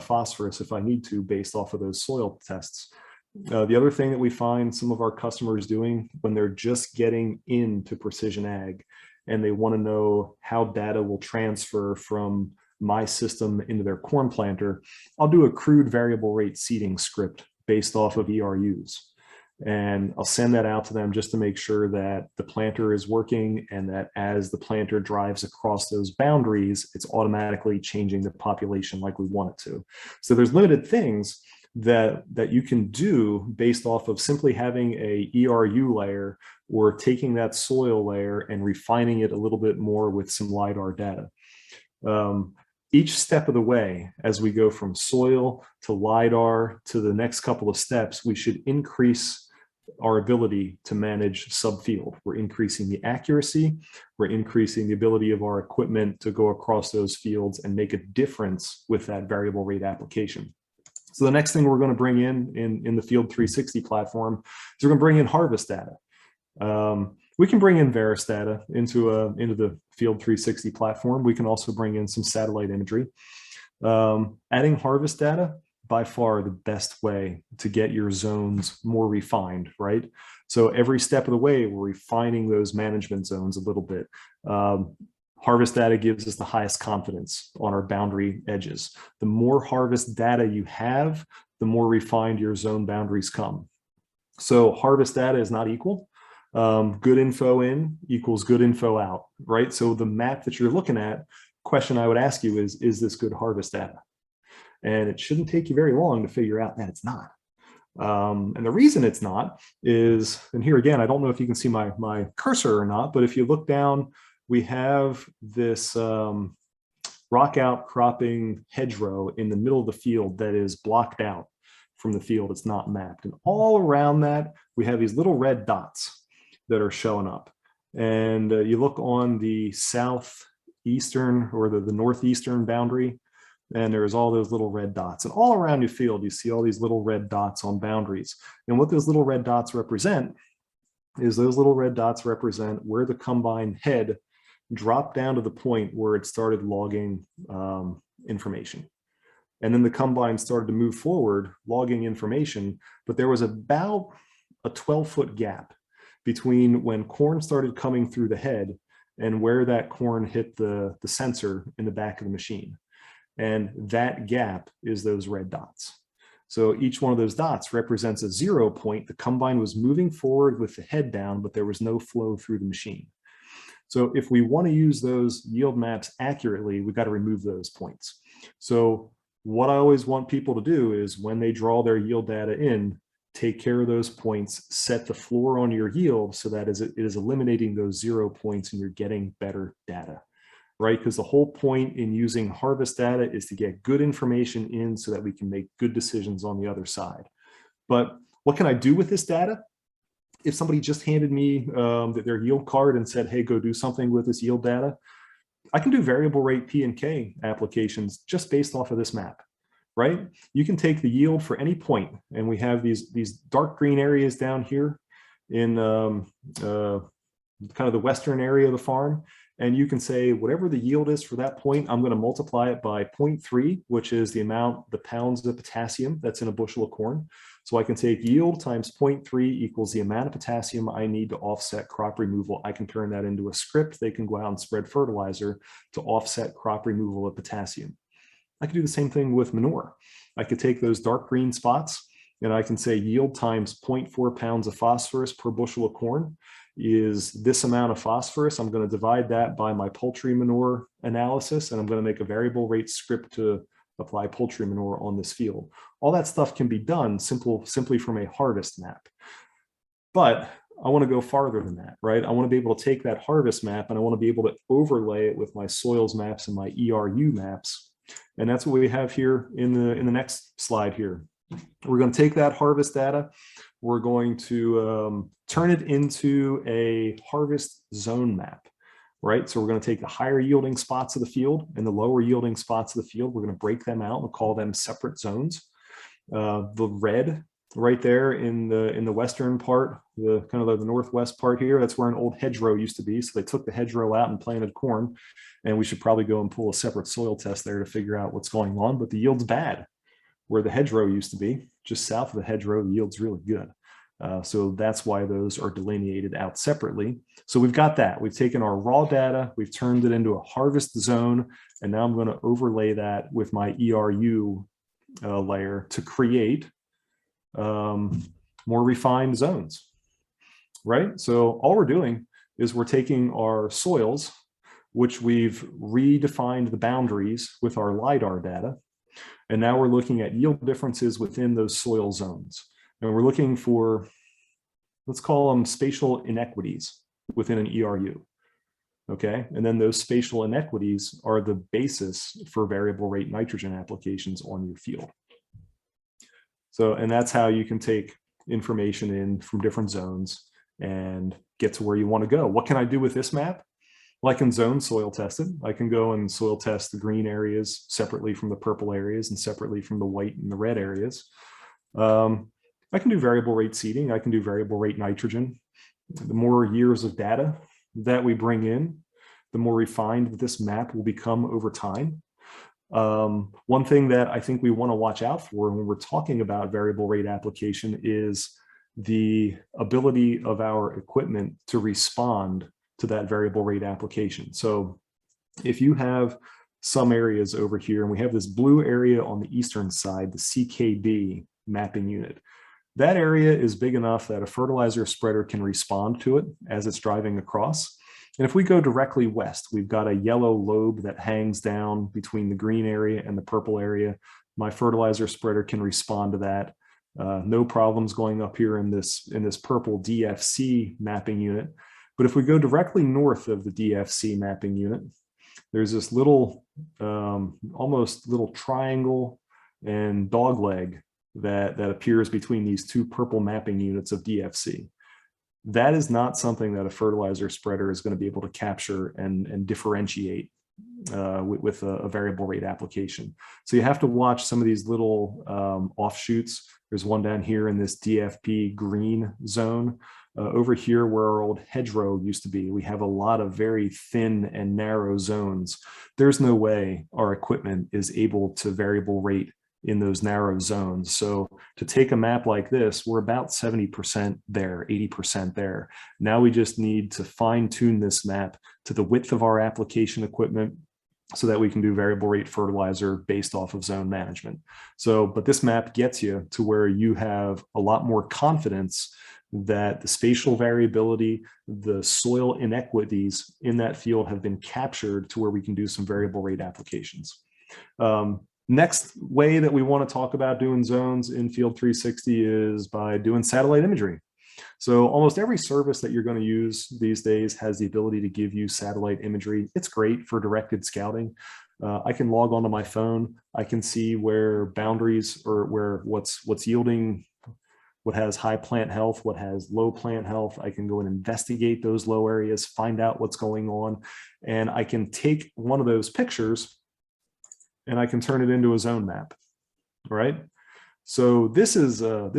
phosphorus if I need to, based off of those soil tests. The other thing that we find some of our customers doing when they're just getting into precision ag and they want to know how data will transfer from my system into their corn planter, I'll do a crude variable rate seeding script based off of ERUs. And I'll send that out to them just to make sure that the planter is working and that as the planter drives across those boundaries, it's automatically changing the population like we want it to. So there's limited things that you can do based off of simply having a ERU layer or taking that soil layer and refining it a little bit more with some LiDAR data. Each step of the way, as we go from soil to LiDAR to the next couple of steps, we should increase our ability to manage subfield. We're increasing the accuracy, we're increasing the ability of our equipment to go across those fields and make a difference with that variable rate application. So the next thing we're going to bring in the Field 360 platform is we're going to bring in harvest data. We can bring in Veris data into the Field 360 platform. We can also bring in some satellite imagery. Adding harvest data, by far the best way to get your zones more refined, right? So every step of the way, we're refining those management zones a little bit. Harvest data gives us the highest confidence on our boundary edges. The more harvest data you have, the more refined your zone boundaries come. So harvest data is not equal. Good info in equals good info out, right? So the map that you're looking at, question I would ask you is this good harvest data? And it shouldn't take you very long to figure out that it's not. And the reason it's not is, and here again, I don't know if you can see my cursor or not, but if you look down, we have this rock outcropping hedgerow in the middle of the field that is blocked out from the field. It's not mapped. And all around that, we have these little red dots that are showing up. And you look on the southeastern or the northeastern boundary, and there's all those little red dots. And all around your field, you see all these little red dots on boundaries. And what those little red dots represent is those little red dots represent where the combine head dropped down to the point where it started logging information. And then the combine started to move forward, logging information, but there was about a 12-foot gap between when corn started coming through the head and where that corn hit the sensor in the back of the machine. And that gap is those red dots. So each one of those dots represents a 0 point. The combine was moving forward with the head down, but there was no flow through the machine. So if we want to use those yield maps accurately, we've got to remove those points. So what I always want people to do is when they draw their yield data in, take care of those points, set the floor on your yield so that it is eliminating those 0 points and you're getting better data. Right? Because the whole point in using harvest data is to get good information in so that we can make good decisions on the other side. But what can I do with this data? If somebody just handed me their yield card and said, hey, go do something with this yield data, I can do variable rate P and K applications just based off of this map, right? You can take the yield for any point, and we have these dark green areas down here in kind of the western area of the farm. And you can say whatever the yield is for that point, I'm going to multiply it by 0.3, which is the pounds of potassium that's in a bushel of corn. So I can take yield times 0.3 equals the amount of potassium I need to offset crop removal. I can turn that into a script. They can go out and spread fertilizer to offset crop removal of potassium. I can do the same thing with manure. I could take those dark green spots and I can say yield times 0.4 pounds of phosphorus per bushel of corn is this amount of phosphorus. I'm going to divide that by my poultry manure analysis, and I'm going to make a variable rate script to apply poultry manure on this field. All that stuff can be done simply from a harvest map. But I want to go farther than that, right? I want to be able to take that harvest map and I want to be able to overlay it with my soils maps and my ERU maps. And that's what we have here in the next slide here. We're going to take that harvest data. We're going to turn it into a harvest zone map, right? So we're going to take the higher yielding spots of the field and the lower yielding spots of the field. We're going to break them out and call them separate zones. The red right there in the western part, the northwest part here, that's where an old hedgerow used to be. So they took the hedgerow out and planted corn, and we should probably go and pull a separate soil test there to figure out what's going on. But the yield's bad. Where the hedgerow used to be, just south of the hedgerow, the yield's really good. So that's why those are delineated out separately. So we've got that. We've taken our raw data, we've turned it into a harvest zone, and now I'm going to overlay that with my ERU layer to create more refined zones, right? So all we're doing is we're taking our soils, which we've redefined the boundaries with our LiDAR data, and now we're looking at yield differences within those soil zones. And we're looking for, let's call them spatial inequities within an ERU. Okay, and then those spatial inequities are the basis for variable rate nitrogen applications on your field. So, and that's how you can take information in from different zones and get to where you want to go. What can I do with this map? Well, I can zone soil test it. I can go and soil test the green areas separately from the purple areas and separately from the white and the red areas. I can do variable rate seeding. I can do variable rate nitrogen. The more years of data that we bring in, the more refined this map will become over time. One thing that I think we want to watch out for when we're talking about variable rate application is the ability of our equipment to respond to that variable rate application. So if you have some areas over here, and we have this blue area on the eastern side, the CKB mapping unit. That area is big enough that a fertilizer spreader can respond to it as it's driving across. And if we go directly west, we've got a yellow lobe that hangs down between the green area and the purple area. My fertilizer spreader can respond to that. No problems going up here in this purple DFC mapping unit. But if we go directly north of the DFC mapping unit, there's this little, almost little triangle and dog leg that appears between these two purple mapping units of DFC. That is not something that a fertilizer spreader is going to be able to capture and differentiate with a variable rate application. So you have to watch some of these little offshoots. There's one down here in this DFP green zone. Over here where our old hedgerow used to be, we have a lot of very thin and narrow zones. There's no way our equipment is able to variable rate in those narrow zones. So to take a map like this, we're about 70% there, 80% there. Now we just need to fine tune this map to the width of our application equipment so that we can do variable rate fertilizer based off of zone management. So, but this map gets you to where you have a lot more confidence that the spatial variability, the soil inequities in that field have been captured to where we can do some variable rate applications. Next way that we want to talk about doing zones in Field 360 is by doing satellite imagery. So almost every service that you're going to use these days has the ability to give you satellite imagery. It's great for directed scouting. I can log onto my phone. I can see where boundaries or where what's yielding, what has high plant health, what has low plant health. I can go and investigate those low areas, find out what's going on, and I can take one of those pictures and I can turn it into a zone map, right? So this is a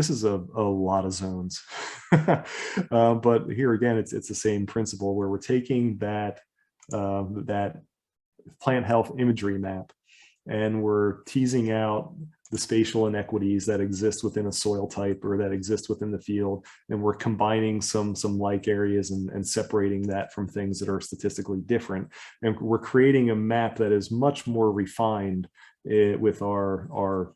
lot of zones, but here again, it's the same principle where we're taking that plant health imagery map and we're teasing out the spatial inequities that exist within a soil type or that exist within the field, and we're combining some like areas and separating that from things that are statistically different, and we're creating a map that is much more refined with our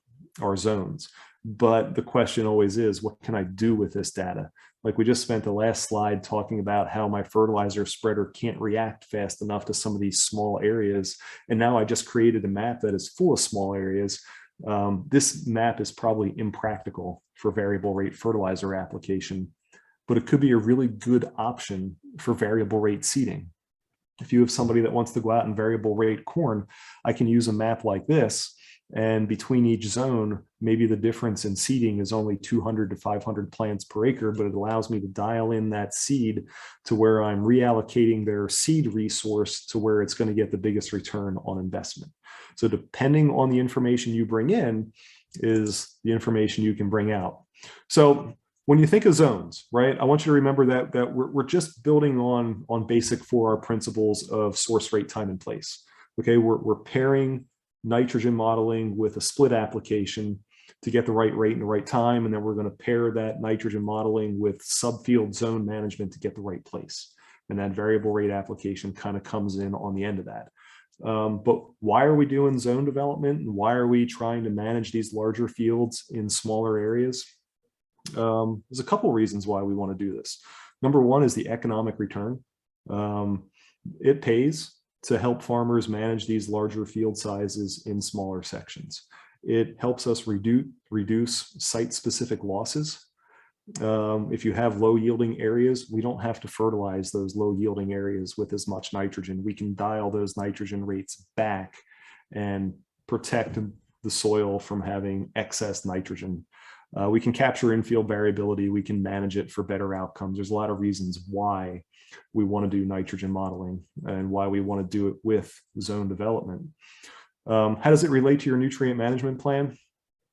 zones. But the question always is, what can I do with this data? Like we just spent the last slide talking about how my fertilizer spreader can't react fast enough to some of these small areas, and now I just created a map that is full of small areas. This map is probably impractical for variable rate fertilizer application, but it could be a really good option for variable rate seeding. If you have somebody that wants to go out and variable rate corn, I can use a map like this, and between each zone, maybe the difference in seeding is only 200 to 500 plants per acre, but it allows me to dial in that seed to where I'm reallocating their seed resource to where it's going to get the biggest return on investment. So depending on the information you bring in is the information you can bring out. So when you think of zones, right, I want you to remember that we're just building on basic 4R principles of source, rate, time, and place. Okay, we're pairing nitrogen modeling with a split application to get the right rate and the right time, and then we're going to pair that nitrogen modeling with subfield zone management to get the right place. And that variable rate application kind of comes in on the end of that. But why are we doing zone development, and why are we trying to manage these larger fields in smaller areas? There's a couple reasons why we want to do this. Number one is the economic return. It pays to help farmers manage these larger field sizes in smaller sections. It helps us reduce site-specific losses. If you have low-yielding areas, we don't have to fertilize those low-yielding areas with as much nitrogen. We can dial those nitrogen rates back and protect the soil from having excess nitrogen. We can capture infield variability. We can manage it for better outcomes. There's a lot of reasons why we want to do nitrogen modeling and why we want to do it with zone development. How does it relate to your nutrient management plan?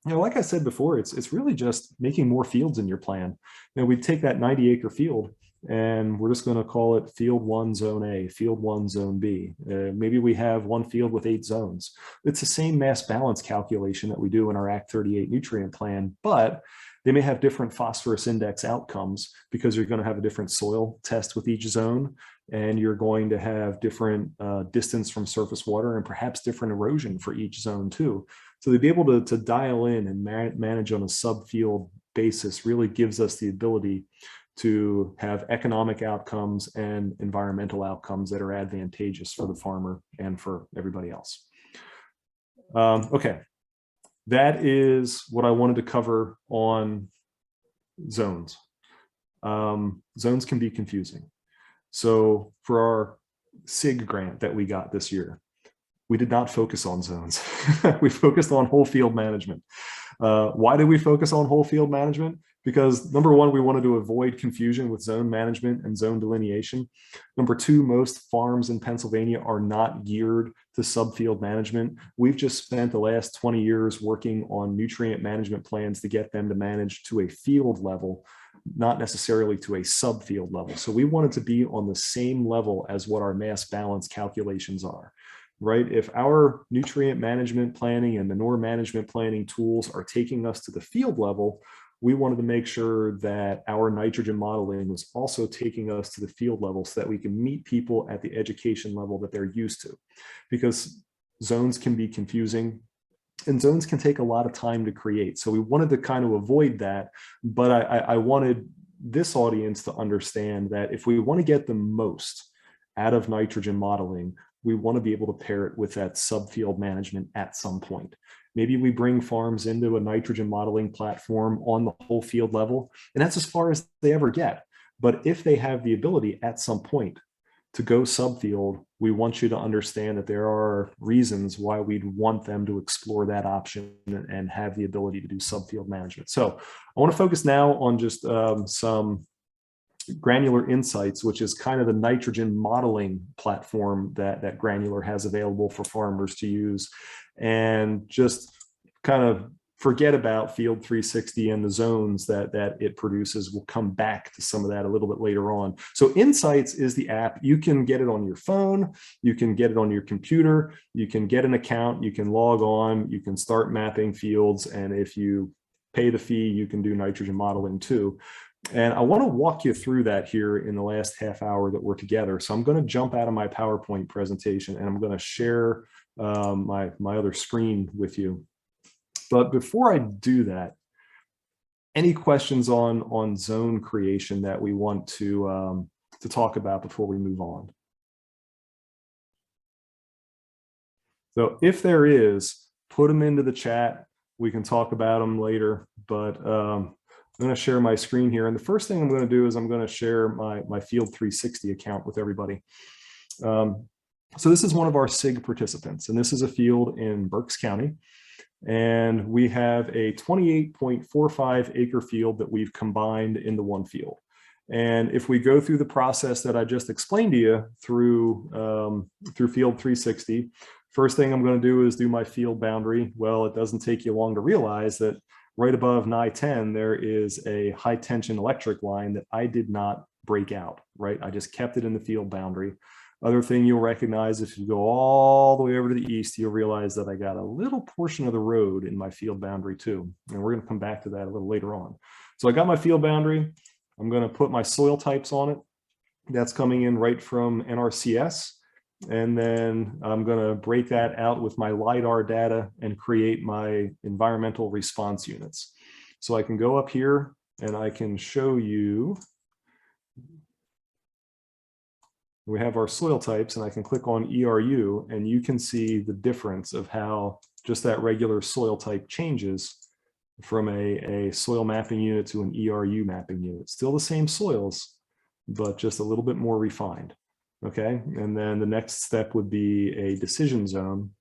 You know, like I said before, it's really just making more fields in your plan. You know, we take that 90-acre field and we're just going to call it Field 1 Zone A, Field 1 Zone B. Maybe we have one field with 8 zones. It's the same mass balance calculation that we do in our Act 38 nutrient plan, but They may have different phosphorus index outcomes because you're going to have a different soil test with each zone, and you're going to have different distance from surface water and perhaps different erosion for each zone too. So to be able to dial in and manage on a subfield basis really gives us the ability to have economic outcomes and environmental outcomes that are advantageous for the farmer and for everybody else. Okay, that is what I wanted to cover on zones. Zones can be confusing. So for our SIG grant that we got this year, we did not focus on zones. We focused on whole field management. Why did we focus on whole field management? Because number one, we wanted to avoid confusion with zone management and zone delineation. Number two, most farms in Pennsylvania are not geared to subfield management. We've just spent the last 20 years working on nutrient management plans to get them to manage to a field level, not necessarily to a subfield level. So we wanted to be on the same level as what our mass balance calculations are. Right? If our nutrient management planning and manure management planning tools are taking us to the field level, we wanted to make sure that our nitrogen modeling was also taking us to the field level so that we can meet people at the education level that they're used to. Because zones can be confusing and zones can take a lot of time to create. So we wanted to kind of avoid that, but I wanted this audience to understand that if we want to get the most out of nitrogen modeling, we want to be able to pair it with that subfield management at some point. Maybe we bring farms into a nitrogen modeling platform on the whole field level, and that's as far as they ever get. But if they have the ability at some point to go subfield, we want you to understand that there are reasons why we'd want them to explore that option and have the ability to do subfield management. So I want to focus now on just some Granular Insights, which is kind of the nitrogen modeling platform that Granular has available for farmers to use, and just kind of forget about Field 360 and the zones that it produces. We'll come back to some of that a little bit later on. So Insights is the app. You can get it on your phone, you can get it on your computer, you can get an account, you can log on, you can start mapping fields, and if you pay the fee, you can do nitrogen modeling too. And I want to walk you through that here in the last half hour that we're together. So I'm going to jump out of my PowerPoint presentation and I'm going to share my other screen with you. But before I do that, any questions on zone creation that we want to talk about before we move on? So if there is, put them into the chat. We can talk about them later, but I'm going to share my screen here. And the first thing I'm going to do is I'm going to share my Field 360 account with everybody. So this is one of our SIG participants, and this is a field in Berks County. And we have a 28.45 acre field that we've combined into one field. And if we go through the process that I just explained to you through Field 360, first thing I'm going to do is do my field boundary. Well, it doesn't take you long to realize that right above NI-10, there is a high tension electric line that I did not break out, right? I just kept it in the field boundary. Other thing you'll recognize, if you go all the way over to the east, you'll realize that I got a little portion of the road in my field boundary too. And we're gonna come back to that a little later on. So I got my field boundary. I'm gonna put my soil types on it. That's coming in right from NRCS. And then I'm going to break that out with my LiDAR data and create my environmental response units. So I can go up here and I can show you, we have our soil types, and I can click on ERU and you can see the difference of how just that regular soil type changes from a soil mapping unit to an ERU mapping unit. Still the same soils, but just a little bit more refined. Okay, and then the next step would be a decision zone.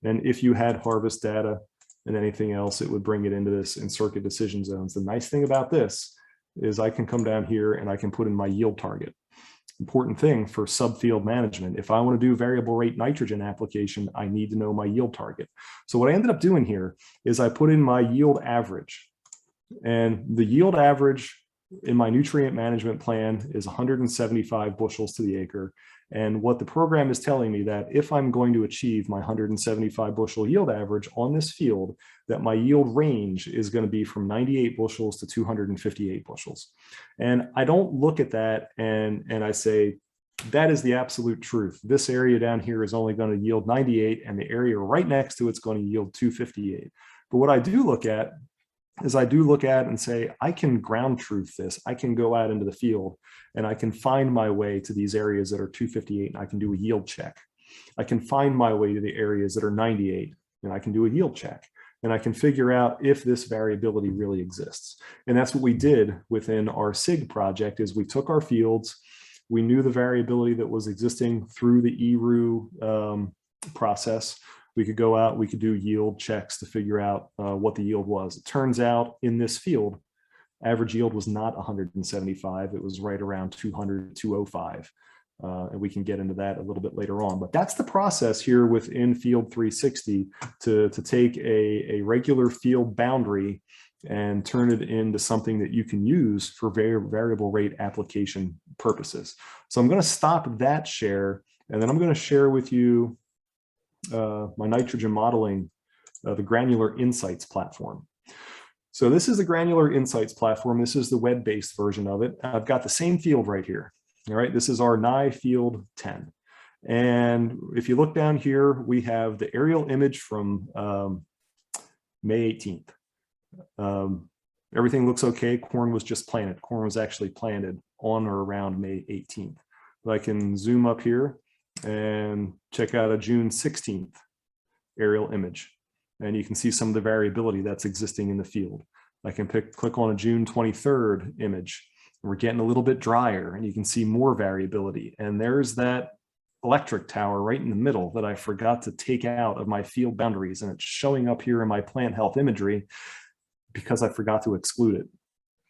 And if you had harvest data and anything else, it would bring it into this in-circuit decision zones. The nice thing about this is I can come down here and I can put in my yield target. Important thing for subfield management. If I want to do variable rate nitrogen application, I need to know my yield target. So what I ended up doing here is I put in my yield average. And the yield average in my nutrient management plan is 175 bushels to the acre. And what the program is telling me that if I'm going to achieve my 175 bushel yield average on this field, that my yield range is going to be from 98 bushels to 258 bushels. And I don't look at that and I say, that is the absolute truth. This area down here is only going to yield 98 and the area right next to it's going to yield 258. But what I do look at is I do look at and say, I can ground truth this. I can go out into the field and I can find my way to these areas that are 258 and I can do a yield check. I can find my way to the areas that are 98 and I can do a yield check. And I can figure out if this variability really exists. And that's what we did within our SIG project is we took our fields, we knew the variability that was existing through the ERU process. We could go out, we could do yield checks to figure out what the yield was. It turns out in this field, average yield was not 175. It was right around 200, 205. And we can get into that a little bit later on. But that's the process here within Field 360 to take a regular field boundary and turn it into something that you can use for variable rate application purposes. So I'm going to stop that share, and then I'm going to share with you my nitrogen modeling, the Granular Insights platform. So this is the Granular Insights platform. This is the web-based version of it. I've got the same field right here. All right, this is our NI field 10. And if you look down here, we have the aerial image from May 18th. Everything looks okay. Corn was just planted. Corn was actually planted on or around May 18th. But I can zoom up here and check out a June 16th aerial image. And you can see some of the variability that's existing in the field. I can click on a June 23rd image. We're getting a little bit drier and you can see more variability. And there's that electric tower right in the middle that I forgot to take out of my field boundaries. And it's showing up here in my plant health imagery because I forgot to exclude it.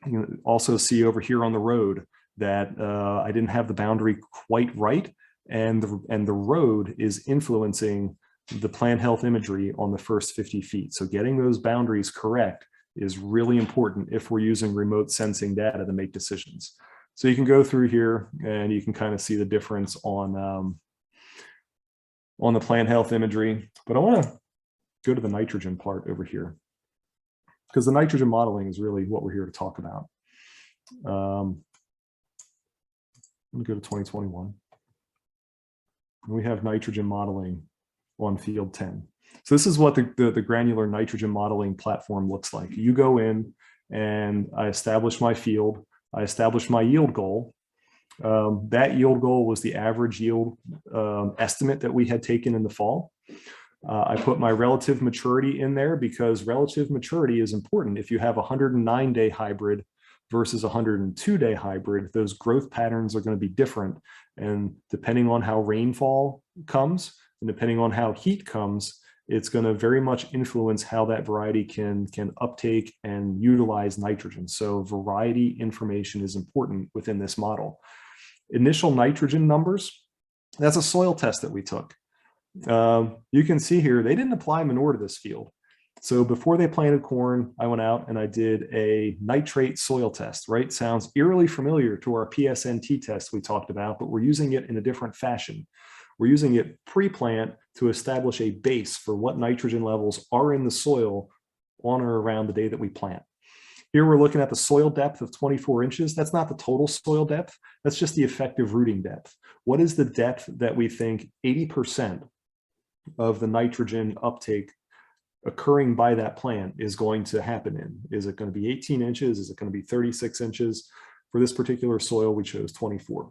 You can also see over here on the road that I didn't have the boundary quite right. And the road is influencing the plant health imagery on the first 50 feet. So getting those boundaries correct is really important if we're using remote sensing data to make decisions. So you can go through here and you can kind of see the difference on the plant health imagery. But I want to go to the nitrogen part over here because the nitrogen modeling is really what we're here to talk about. Let me go to 2021. We have nitrogen modeling on field 10. So this is what the granular nitrogen modeling platform looks like. You go in and I establish my field. I establish my yield goal. That yield goal was the average yield estimate that we had taken in the fall. I put my relative maturity in there because relative maturity is important. If you have a 109-day hybrid versus a 102-day hybrid, those growth patterns are going to be different. And depending on how rainfall comes and depending on how heat comes, it's going to very much influence how that variety can uptake and utilize nitrogen. So variety information is important within this model. Initial nitrogen numbers, that's a soil test that we took. You can see here, they didn't apply manure to this field. So before they planted corn, I went out and I did a nitrate soil test, right? Sounds eerily familiar to our PSNT test we talked about, but we're using it in a different fashion. We're using it pre-plant to establish a base for what nitrogen levels are in the soil on or around the day that we plant. Here we're looking at the soil depth of 24 inches. That's not the total soil depth. That's just the effective rooting depth. What is the depth that we think 80% of the nitrogen uptake occurring by that plant is going to happen in? Is it going to be 18 inches? Is it going to be 36 inches? For this particular soil, we chose 24.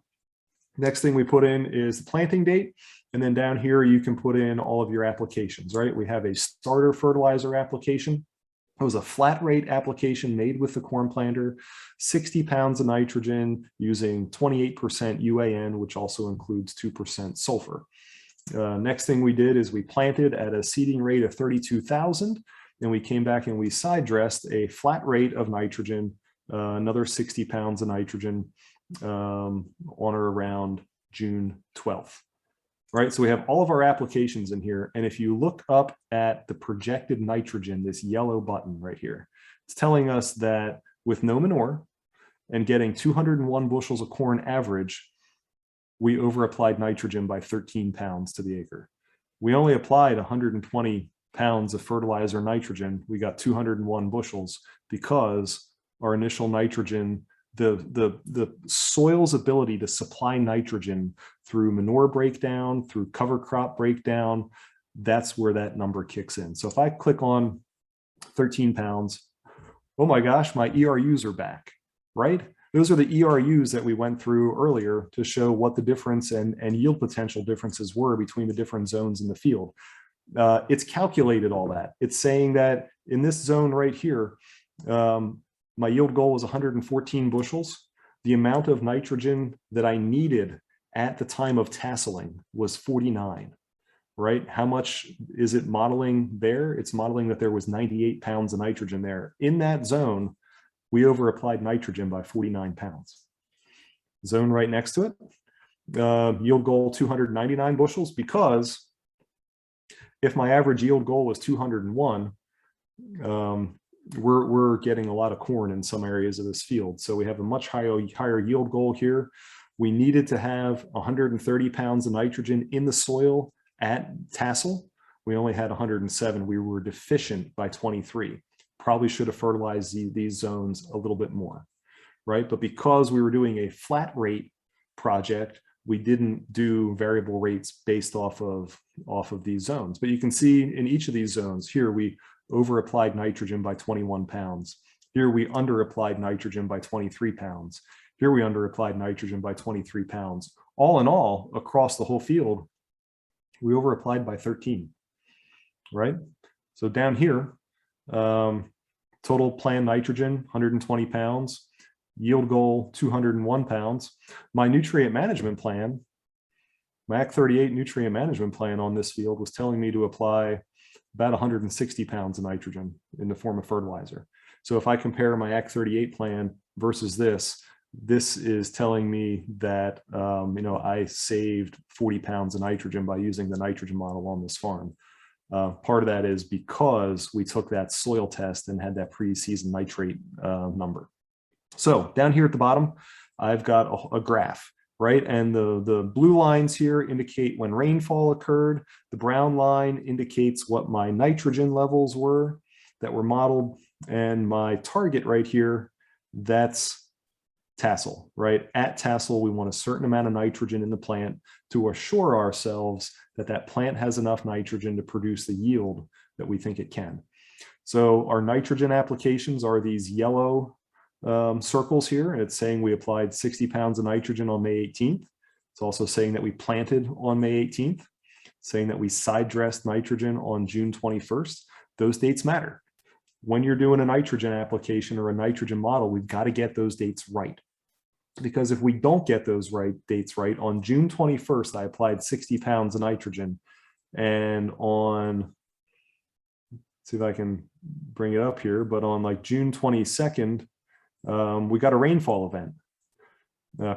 Next thing we put in is the planting date. And then down here, you can put in all of your applications, right? We have a starter fertilizer application. It was a flat rate application made with the corn planter, 60 pounds of nitrogen using 28% UAN, which also includes 2% sulfur. Next thing we did is we planted at a seeding rate of 32,000. And we came back and we side dressed a flat rate of nitrogen, another 60 pounds of nitrogen, on or around June 12th, right? So we have all of our applications in here. And if you look up at the projected nitrogen, this yellow button right here, it's telling us that with no manure and getting 201 bushels of corn average, we overapplied nitrogen by 13 pounds to the acre. We only applied 120 pounds of fertilizer nitrogen. We got 201 bushels because our initial nitrogen, the soil's ability to supply nitrogen through manure breakdown, through cover crop breakdown, that's where that number kicks in. So if I click on 13 pounds, oh my gosh, my ERUs are back, right? Those are the ERUs that we went through earlier to show what the difference and yield potential differences were between the different zones in the field. It's calculated all that. It's saying that in this zone right here, my yield goal was 114 bushels. The amount of nitrogen that I needed at the time of tasseling was 49, right? How much is it modeling there? It's modeling that there was 98 pounds of nitrogen there. In that zone, we overapplied nitrogen by 49 pounds. Zone right next to it, yield goal 299 bushels, because if my average yield goal was 201, we're getting a lot of corn in some areas of this field. So we have a much higher yield goal here. We needed to have 130 pounds of nitrogen in the soil at tassel. We only had 107. We were deficient by 23. Probably should have fertilized these zones a little bit more, right? But because we were doing a flat rate project, we didn't do variable rates based off of these zones. But you can see in each of these zones here, we overapplied nitrogen by 21 pounds. Here we underapplied nitrogen by 23 pounds. Here we underapplied nitrogen by 23 pounds. All in all, across the whole field, we overapplied by 13, right? So down here, total planned nitrogen, 120 pounds, yield goal, 201 pounds. My nutrient management plan, my AC 38 nutrient management plan on this field was telling me to apply about 160 pounds of nitrogen in the form of fertilizer. So if I compare my AC 38 plan versus this is telling me that, I saved 40 pounds of nitrogen by using the nitrogen model on this farm. Part of that is because we took that soil test and had that pre-season nitrate number. So down here at the bottom, I've got a graph, right? And the blue lines here indicate when rainfall occurred. The brown line indicates what my nitrogen levels were that were modeled. And my target right here, that's tassel, right? At tassel, we want a certain amount of nitrogen in the plant to assure ourselves that that plant has enough nitrogen to produce the yield that we think it can. So our nitrogen applications are these yellow circles here, and it's saying we applied 60 pounds of nitrogen on May 18th. It's also saying that we planted on May 18th, saying that we side dressed nitrogen on June 21st. Those dates matter. When you're doing a nitrogen application or a nitrogen model, we've got to get those dates right. Because if we don't get those dates right, on June 21st, I applied 60 pounds of nitrogen. And on, see if I can bring it up here, but on like June 22nd, we got a rainfall event,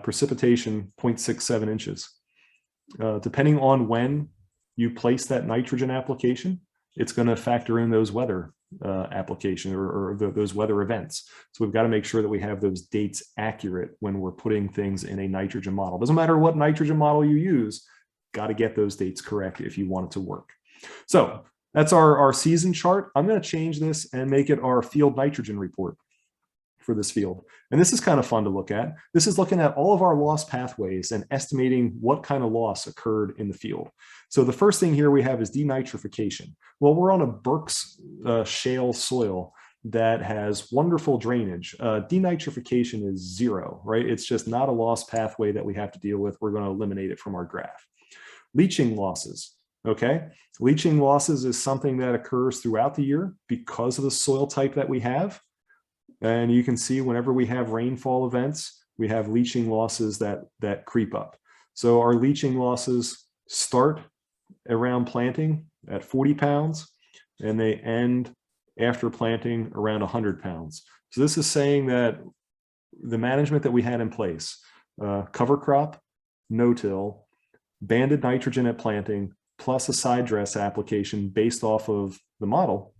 precipitation 0.67 inches. Depending on when you place that nitrogen application, it's going to factor in those weather application or those weather events. So we've got to make sure that we have those dates accurate when we're putting things in a nitrogen model. Doesn't matter what nitrogen model you use, got to get those dates correct if you want it to work. So that's our season chart. I'm going to change this and make it our field nitrogen report for this field. And this is kind of fun to look at. This is looking at all of our loss pathways and estimating what kind of loss occurred in the field. So the first thing here we have is denitrification. Well, we're on a Berks shale soil that has wonderful drainage. Denitrification is 0, right? It's just not a loss pathway that we have to deal with. We're going to eliminate it from our graph. Leaching losses. Okay, leaching losses is something that occurs throughout the year because of the soil type that we have. And you can see whenever we have rainfall events, we have leaching losses that creep up. So our leaching losses start around planting at 40 pounds and they end after planting around 100 pounds. So this is saying that the management that we had in place, cover crop, no-till, banded nitrogen at planting, plus a side dress application based off of the model,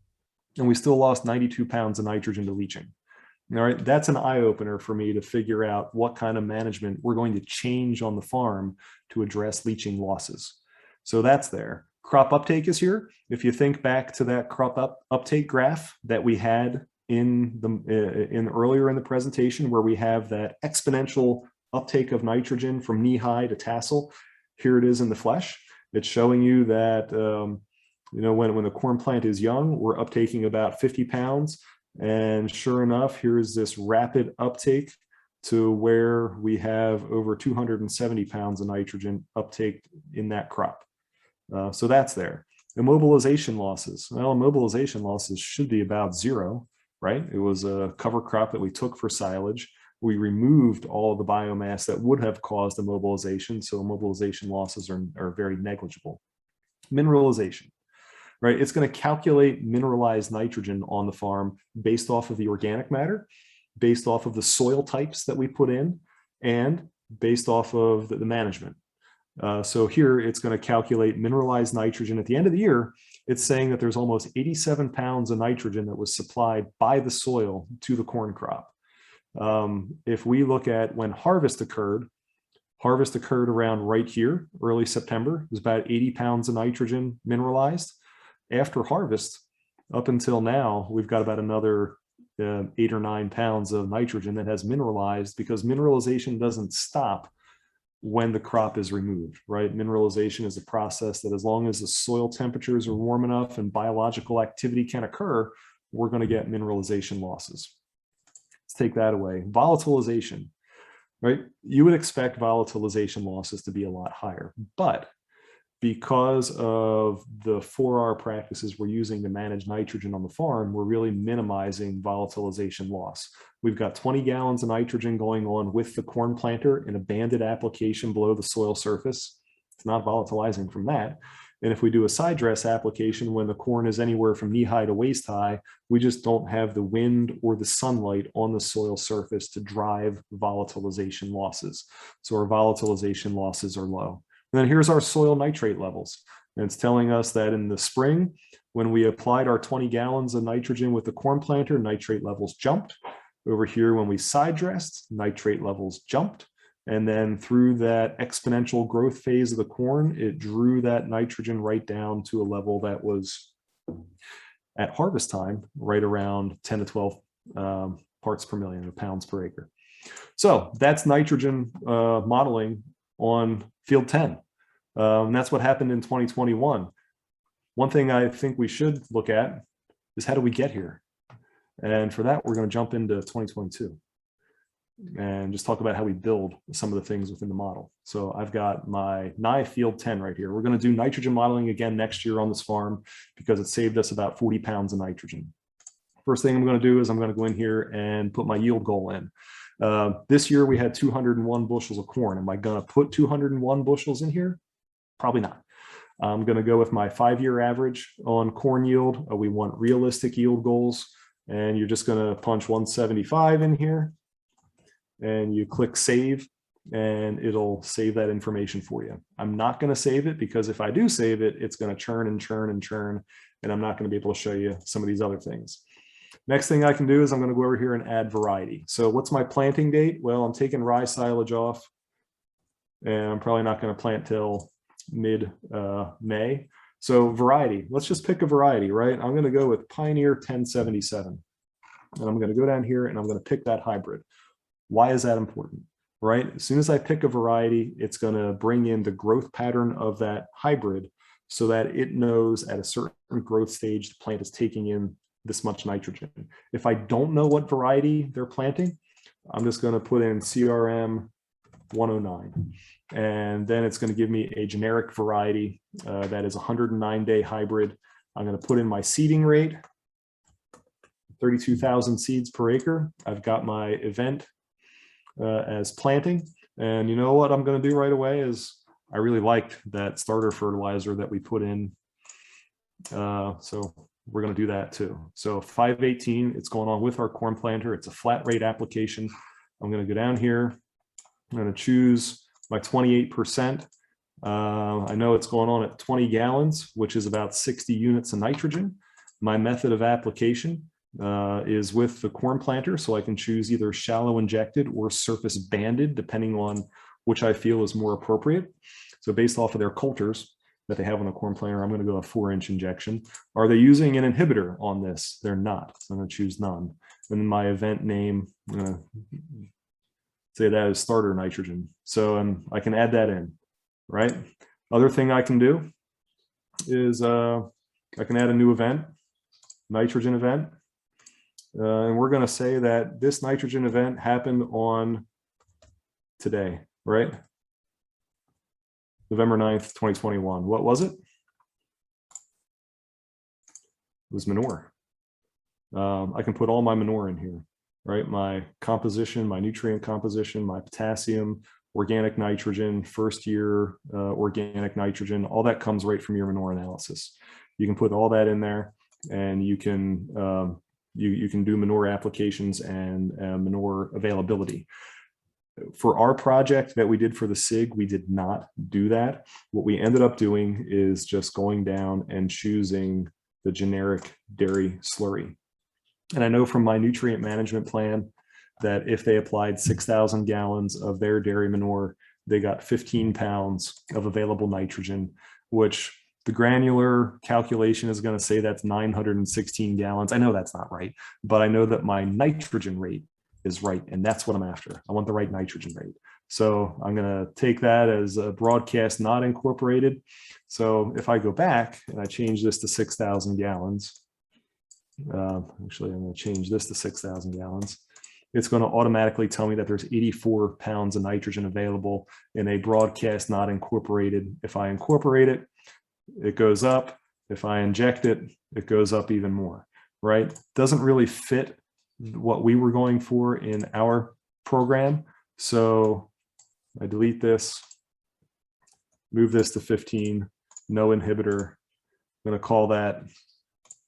and we still lost 92 pounds of nitrogen to leaching. All right, that's an eye opener for me to figure out what kind of management we're going to change on the farm to address leaching losses. So that's there. Crop uptake is here. If you think back to that crop uptake graph that we had in earlier in the presentation, where we have that exponential uptake of nitrogen from knee high to tassel, here it is in the flesh. It's showing you that when the corn plant is young, we're uptaking about 50 pounds. And sure enough, here's this rapid uptake to where we have over 270 pounds of nitrogen uptake in that crop. So that's there. Immobilization losses. Well, immobilization losses should be about 0, right? It was a cover crop that we took for silage. We removed all of the biomass that would have caused immobilization. So immobilization losses are very negligible. Mineralization. Right, it's going to calculate mineralized nitrogen on the farm based off of the organic matter, based off of the soil types that we put in, and based off of the management. So here it's going to calculate mineralized nitrogen at the end of the year. It's saying that there's almost 87 pounds of nitrogen that was supplied by the soil to the corn crop. If we look at when harvest occurred around right here, early September. It was about 80 pounds of nitrogen mineralized. After harvest, up until now, we've got about another 8 or 9 pounds of nitrogen that has mineralized, because mineralization doesn't stop when the crop is removed, right? Mineralization is a process that, as long as the soil temperatures are warm enough and biological activity can occur, we're going to get mineralization losses. Let's take that away. Volatilization, right? You would expect volatilization losses to be a lot higher, but because of the 4R practices we're using to manage nitrogen on the farm, we're really minimizing volatilization loss. We've got 20 gallons of nitrogen going on with the corn planter in a banded application below the soil surface. It's not volatilizing from that. And if we do a side dress application when the corn is anywhere from knee high to waist high, we just don't have the wind or the sunlight on the soil surface to drive volatilization losses. So our volatilization losses are low. And then here's our soil nitrate levels. And it's telling us that in the spring, when we applied our 20 gallons of nitrogen with the corn planter, nitrate levels jumped. Over here, when we side dressed, nitrate levels jumped. And then through that exponential growth phase of the corn, it drew that nitrogen right down to a level that was at harvest time, right around 10 to 12 parts per million, or pounds per acre. So that's nitrogen modeling on field 10. And that's what happened in 2021. One thing I think we should look at is, how do we get here? And for that, we're going to jump into 2022 and just talk about how we build some of the things within the model. So I've got my NI field 10 right here. We're going to do nitrogen modeling again next year on this farm because it saved us about 40 pounds of nitrogen. First thing I'm going to do is I'm going to go in here and put my yield goal in. This year we had 201 bushels of corn. Am I going to put 201 bushels in here? Probably not. I'm going to go with my 5-year average on corn yield. We want realistic yield goals, and you're just going to punch 175 in here, and you click save, and it'll save that information for you. I'm not going to save it because if I do save it, it's going to churn and churn and churn, and I'm not going to be able to show you some of these other things. Next thing I can do is I'm going to go over here and add variety. So what's my planting date? Well, I'm taking rye silage off, and I'm probably not going to plant till mid-May. So variety, let's just pick a variety, right? I'm going to go with Pioneer 1077. And I'm going to go down here and I'm going to pick that hybrid. Why is that important, right? As soon as I pick a variety, it's going to bring in the growth pattern of that hybrid so that it knows at a certain growth stage the plant is taking in this much nitrogen. If I don't know what variety they're planting, I'm just going to put in CRM 109. And then it's going to give me a generic variety that is a 109-day hybrid. I'm going to put in my seeding rate, 32,000 seeds per acre. I've got my event as planting. And you know what I'm going to do right away is I really liked that starter fertilizer that we put in. So we're going to do that too. So 518, it's going on with our corn planter. It's a flat rate application. I'm going to go down here. I'm going to choose my 28%. I know it's going on at 20 gallons, which is about 60 units of nitrogen. My method of application is with the corn planter. So I can choose either shallow injected or surface banded, depending on which I feel is more appropriate. So based off of their coulters that they have on the corn planter, I'm going to go a 4-inch injection. Are they using an inhibitor on this? They're not. So I'm going to choose none. And then my event name, I'm going to say that is starter nitrogen. So I can add that in, right? Other thing I can do is I can add a new event, nitrogen event. And we're going to say that this nitrogen event happened on today, right? November 9th, 2021. What was it? It was manure. I can put all my manure in here, right? My composition, my nutrient composition, my potassium, organic nitrogen, first year organic nitrogen, all that comes right from your manure analysis. You can put all that in there, and you can you can do manure applications and manure availability. For our project that we did for the SIG, we did not do that. What we ended up doing is just going down and choosing the generic dairy slurry. And I know from my nutrient management plan that if they applied 6,000 gallons of their dairy manure, they got 15 pounds of available nitrogen, which the granular calculation is going to say that's 916 gallons. I know that's not right, but I know that my nitrogen rate is right, and that's what I'm after. I want the right nitrogen rate. So I'm going to take that as a broadcast not incorporated. So if I go back and I change this to 6,000 gallons, actually I'm going to change this to 6,000 gallons. It's going to automatically tell me that there's 84 pounds of nitrogen available in a broadcast not incorporated. If I incorporate it, it goes up. If I inject it, it goes up even more, right? Doesn't really fit what we were going for in our program. So I delete this, move this to 15, no inhibitor. I'm going to call that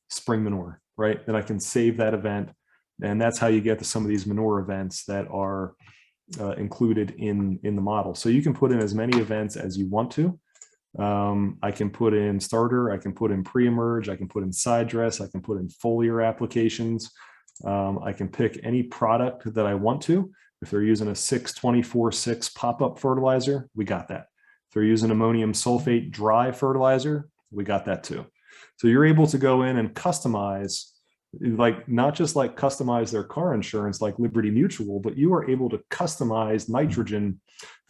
spring manure, right? Then I can save that event. And that's how you get to some of these manure events that are included in the model. So you can put in as many events as you want to. I can put in starter, I can put in pre-emerge, I can put in side dress, I can put in foliar applications. I can pick any product that I want to. If they're using a 624-6 pop-up fertilizer, we got that. If they're using ammonium sulfate dry fertilizer, we got that too. So you're able to go in and customize, like not just like customize their car insurance like Liberty Mutual, but you are able to customize nitrogen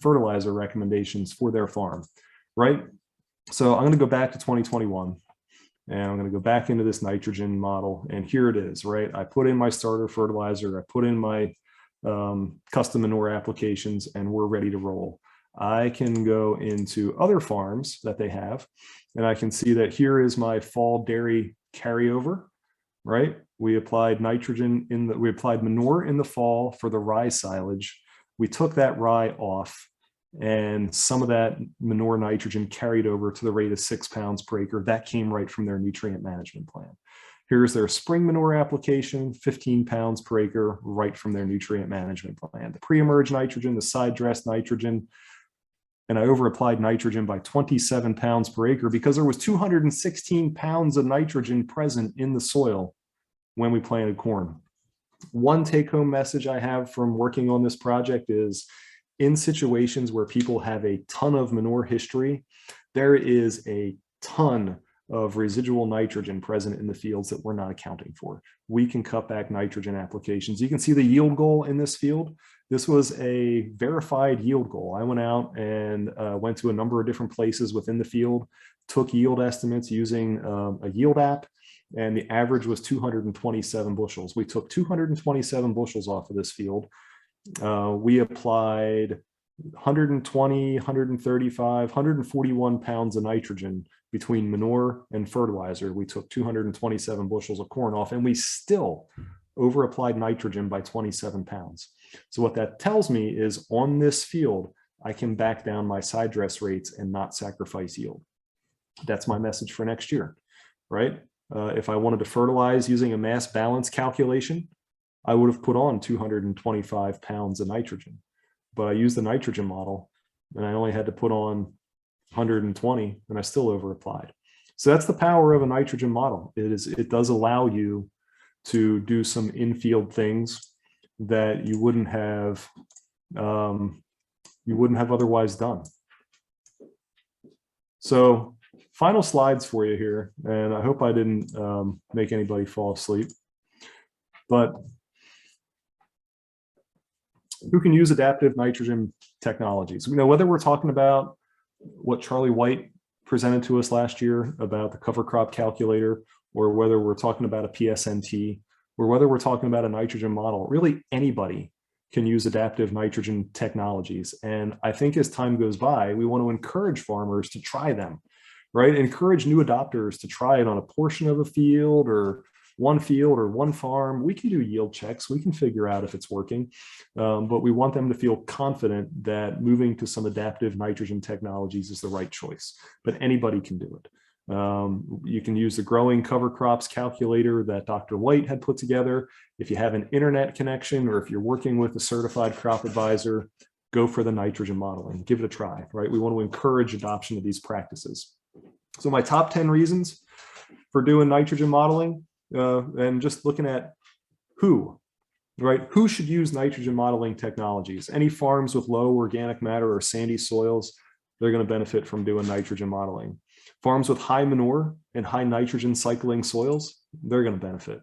fertilizer recommendations for their farm, right? So I'm going to go back to 2021. And I'm going to go back into this nitrogen model. And here it is, right? I put in my starter fertilizer. I put in my custom manure applications, and we're ready to roll. I can go into other farms that they have, and I can see that here is my fall dairy carryover, right? We applied nitrogen we applied manure in the fall for the rye silage. We took that rye off, and some of that manure nitrogen carried over to the rate of 6 pounds per acre. That came right from their nutrient management plan. Here's their spring manure application, 15 pounds per acre, right from their nutrient management plan. The pre-emerge nitrogen, the side dress nitrogen, and I over-applied nitrogen by 27 pounds per acre because there was 216 pounds of nitrogen present in the soil when we planted corn. One take-home message I have from working on this project is, in situations where people have a ton of manure history, there is a ton of residual nitrogen present in the fields that we're not accounting for. We can cut back nitrogen applications. You can see the yield goal in this field. This was a verified yield goal. I went out and went to a number of different places within the field, took yield estimates using a yield app, and the average was 227 bushels. We took 227 bushels off of this field. We applied 120, 135, 141 pounds of nitrogen between manure and fertilizer. We took 227 bushels of corn off, and we still over applied nitrogen by 27 pounds. So what that tells me is on this field, I can back down my side dress rates and not sacrifice yield. That's my message for next year, right? If I wanted to fertilize using a mass balance calculation, I would have put on 225 pounds of nitrogen, but I used the nitrogen model and I only had to put on 120 and I still over applied. So that's the power of a nitrogen model. It does allow you to do some in-field things that you wouldn't have otherwise done. So final slides for you here, and I hope I didn't make anybody fall asleep. But who can use adaptive nitrogen technologies? You know, whether we're talking about what Charlie White presented to us last year about the cover crop calculator, or whether we're talking about a PSNT, or whether we're talking about a nitrogen model, really anybody can use adaptive nitrogen technologies. And I think as time goes by, we want to encourage farmers to try them, right? Encourage new adopters to try it on a portion of a field or one farm. We can do yield checks. We can figure out if it's working, but we want them to feel confident that moving to some adaptive nitrogen technologies is the right choice, but anybody can do it. You can use the growing cover crops calculator that Dr. White had put together. If you have an internet connection, or if you're working with a certified crop advisor, go for the nitrogen modeling, give it a try, right? We want to encourage adoption of these practices. So my top 10 reasons for doing nitrogen modeling, and just looking at who, right? Who should use nitrogen modeling technologies? Any farms with low organic matter or sandy soils, they're going to benefit from doing nitrogen modeling. Farms with high manure and high nitrogen cycling soils, they're going to benefit.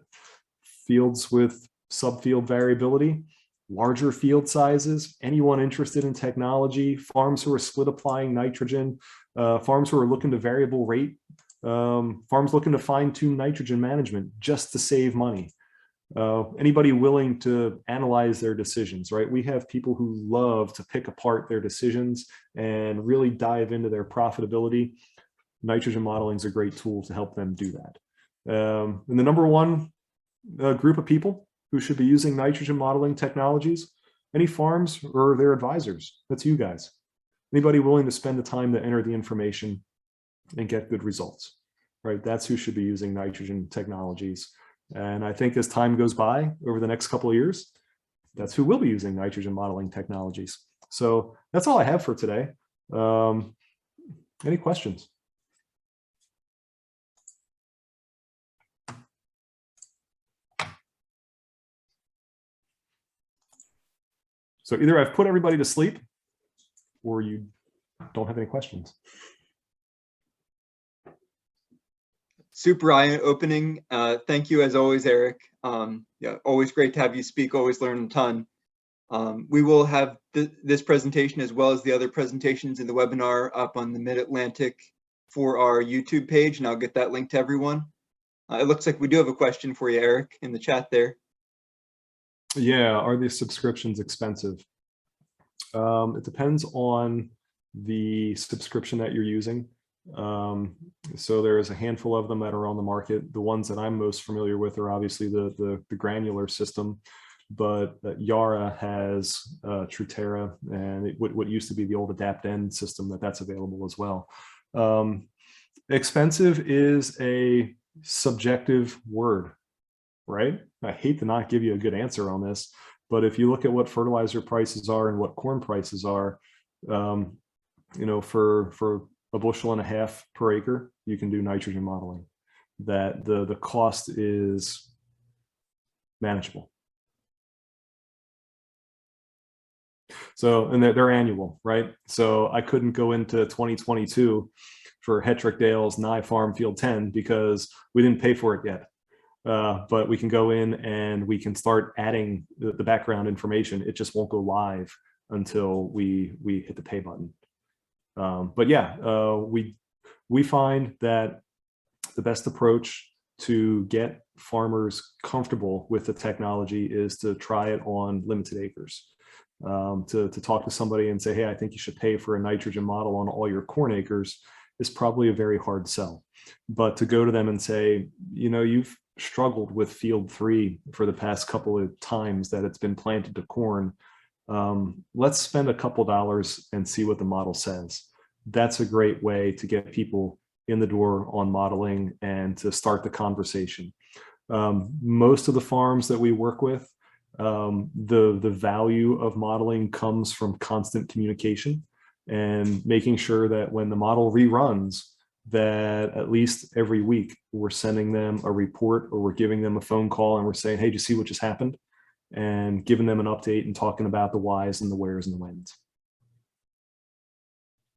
Fields with subfield variability, larger field sizes, anyone interested in technology, farms who are split applying nitrogen, farms who are looking to variable rate, farms looking to fine-tune nitrogen management just to save money. Anybody willing to analyze their decisions, right? We have people who love to pick apart their decisions and really dive into their profitability. Nitrogen modeling is a great tool to help them do that. And the number one group of people who should be using nitrogen modeling technologies, any farms or their advisors, that's you guys. Anybody willing to spend the time to enter the information and get good results, right? That's who should be using nitrogen technologies. And I think as time goes by over the next couple of years, that's who will be using nitrogen modeling technologies. So that's all I have for today. Any questions? So either I've put everybody to sleep or you don't have any questions. Super eye-opening. Thank you as always, Eric. Yeah, always great to have you speak, always learn a ton. We will have this presentation as well as the other presentations in the webinar up on the Mid-Atlantic for our YouTube page, and I'll get that link to everyone. It looks like we do have a question for you, Eric, in the chat there. Yeah, are these subscriptions expensive? It depends on the subscription that you're using. So there's a handful of them that are on the market. The ones that I'm most familiar with are obviously the granular system, but Yara has Truterra and what used to be the old AdaptN system that's available as well. Expensive is a subjective word, right? I hate to not give you a good answer on this, but if you look at what fertilizer prices are and what corn prices are, you know, for a bushel and a half per acre, you can do nitrogen modeling. That the cost is manageable. So, and they're annual, right? So I couldn't go into 2022 for Hetrick Dale's Nye Farm Field 10 because we didn't pay for it yet. But we can go in and we can start adding the background information. It just won't go live until we hit the pay button. But yeah, we find that the best approach to get farmers comfortable with the technology is to try it on limited acres. To talk to somebody and say, hey, I think you should pay for a nitrogen model on all your corn acres is probably a very hard sell. But to go to them and say, you know, you've struggled with field 3 for the past couple of times that it's been planted to corn. Let's spend a couple dollars and see what the model says. That's a great way to get people in the door on modeling and to start the conversation. Most of the farms that we work with, the value of modeling comes from constant communication and making sure that when the model reruns, that at least every week we're sending them a report, or we're giving them a phone call and we're saying, hey, do you see what just happened? And giving them an update and talking about the whys and the wheres and the whens.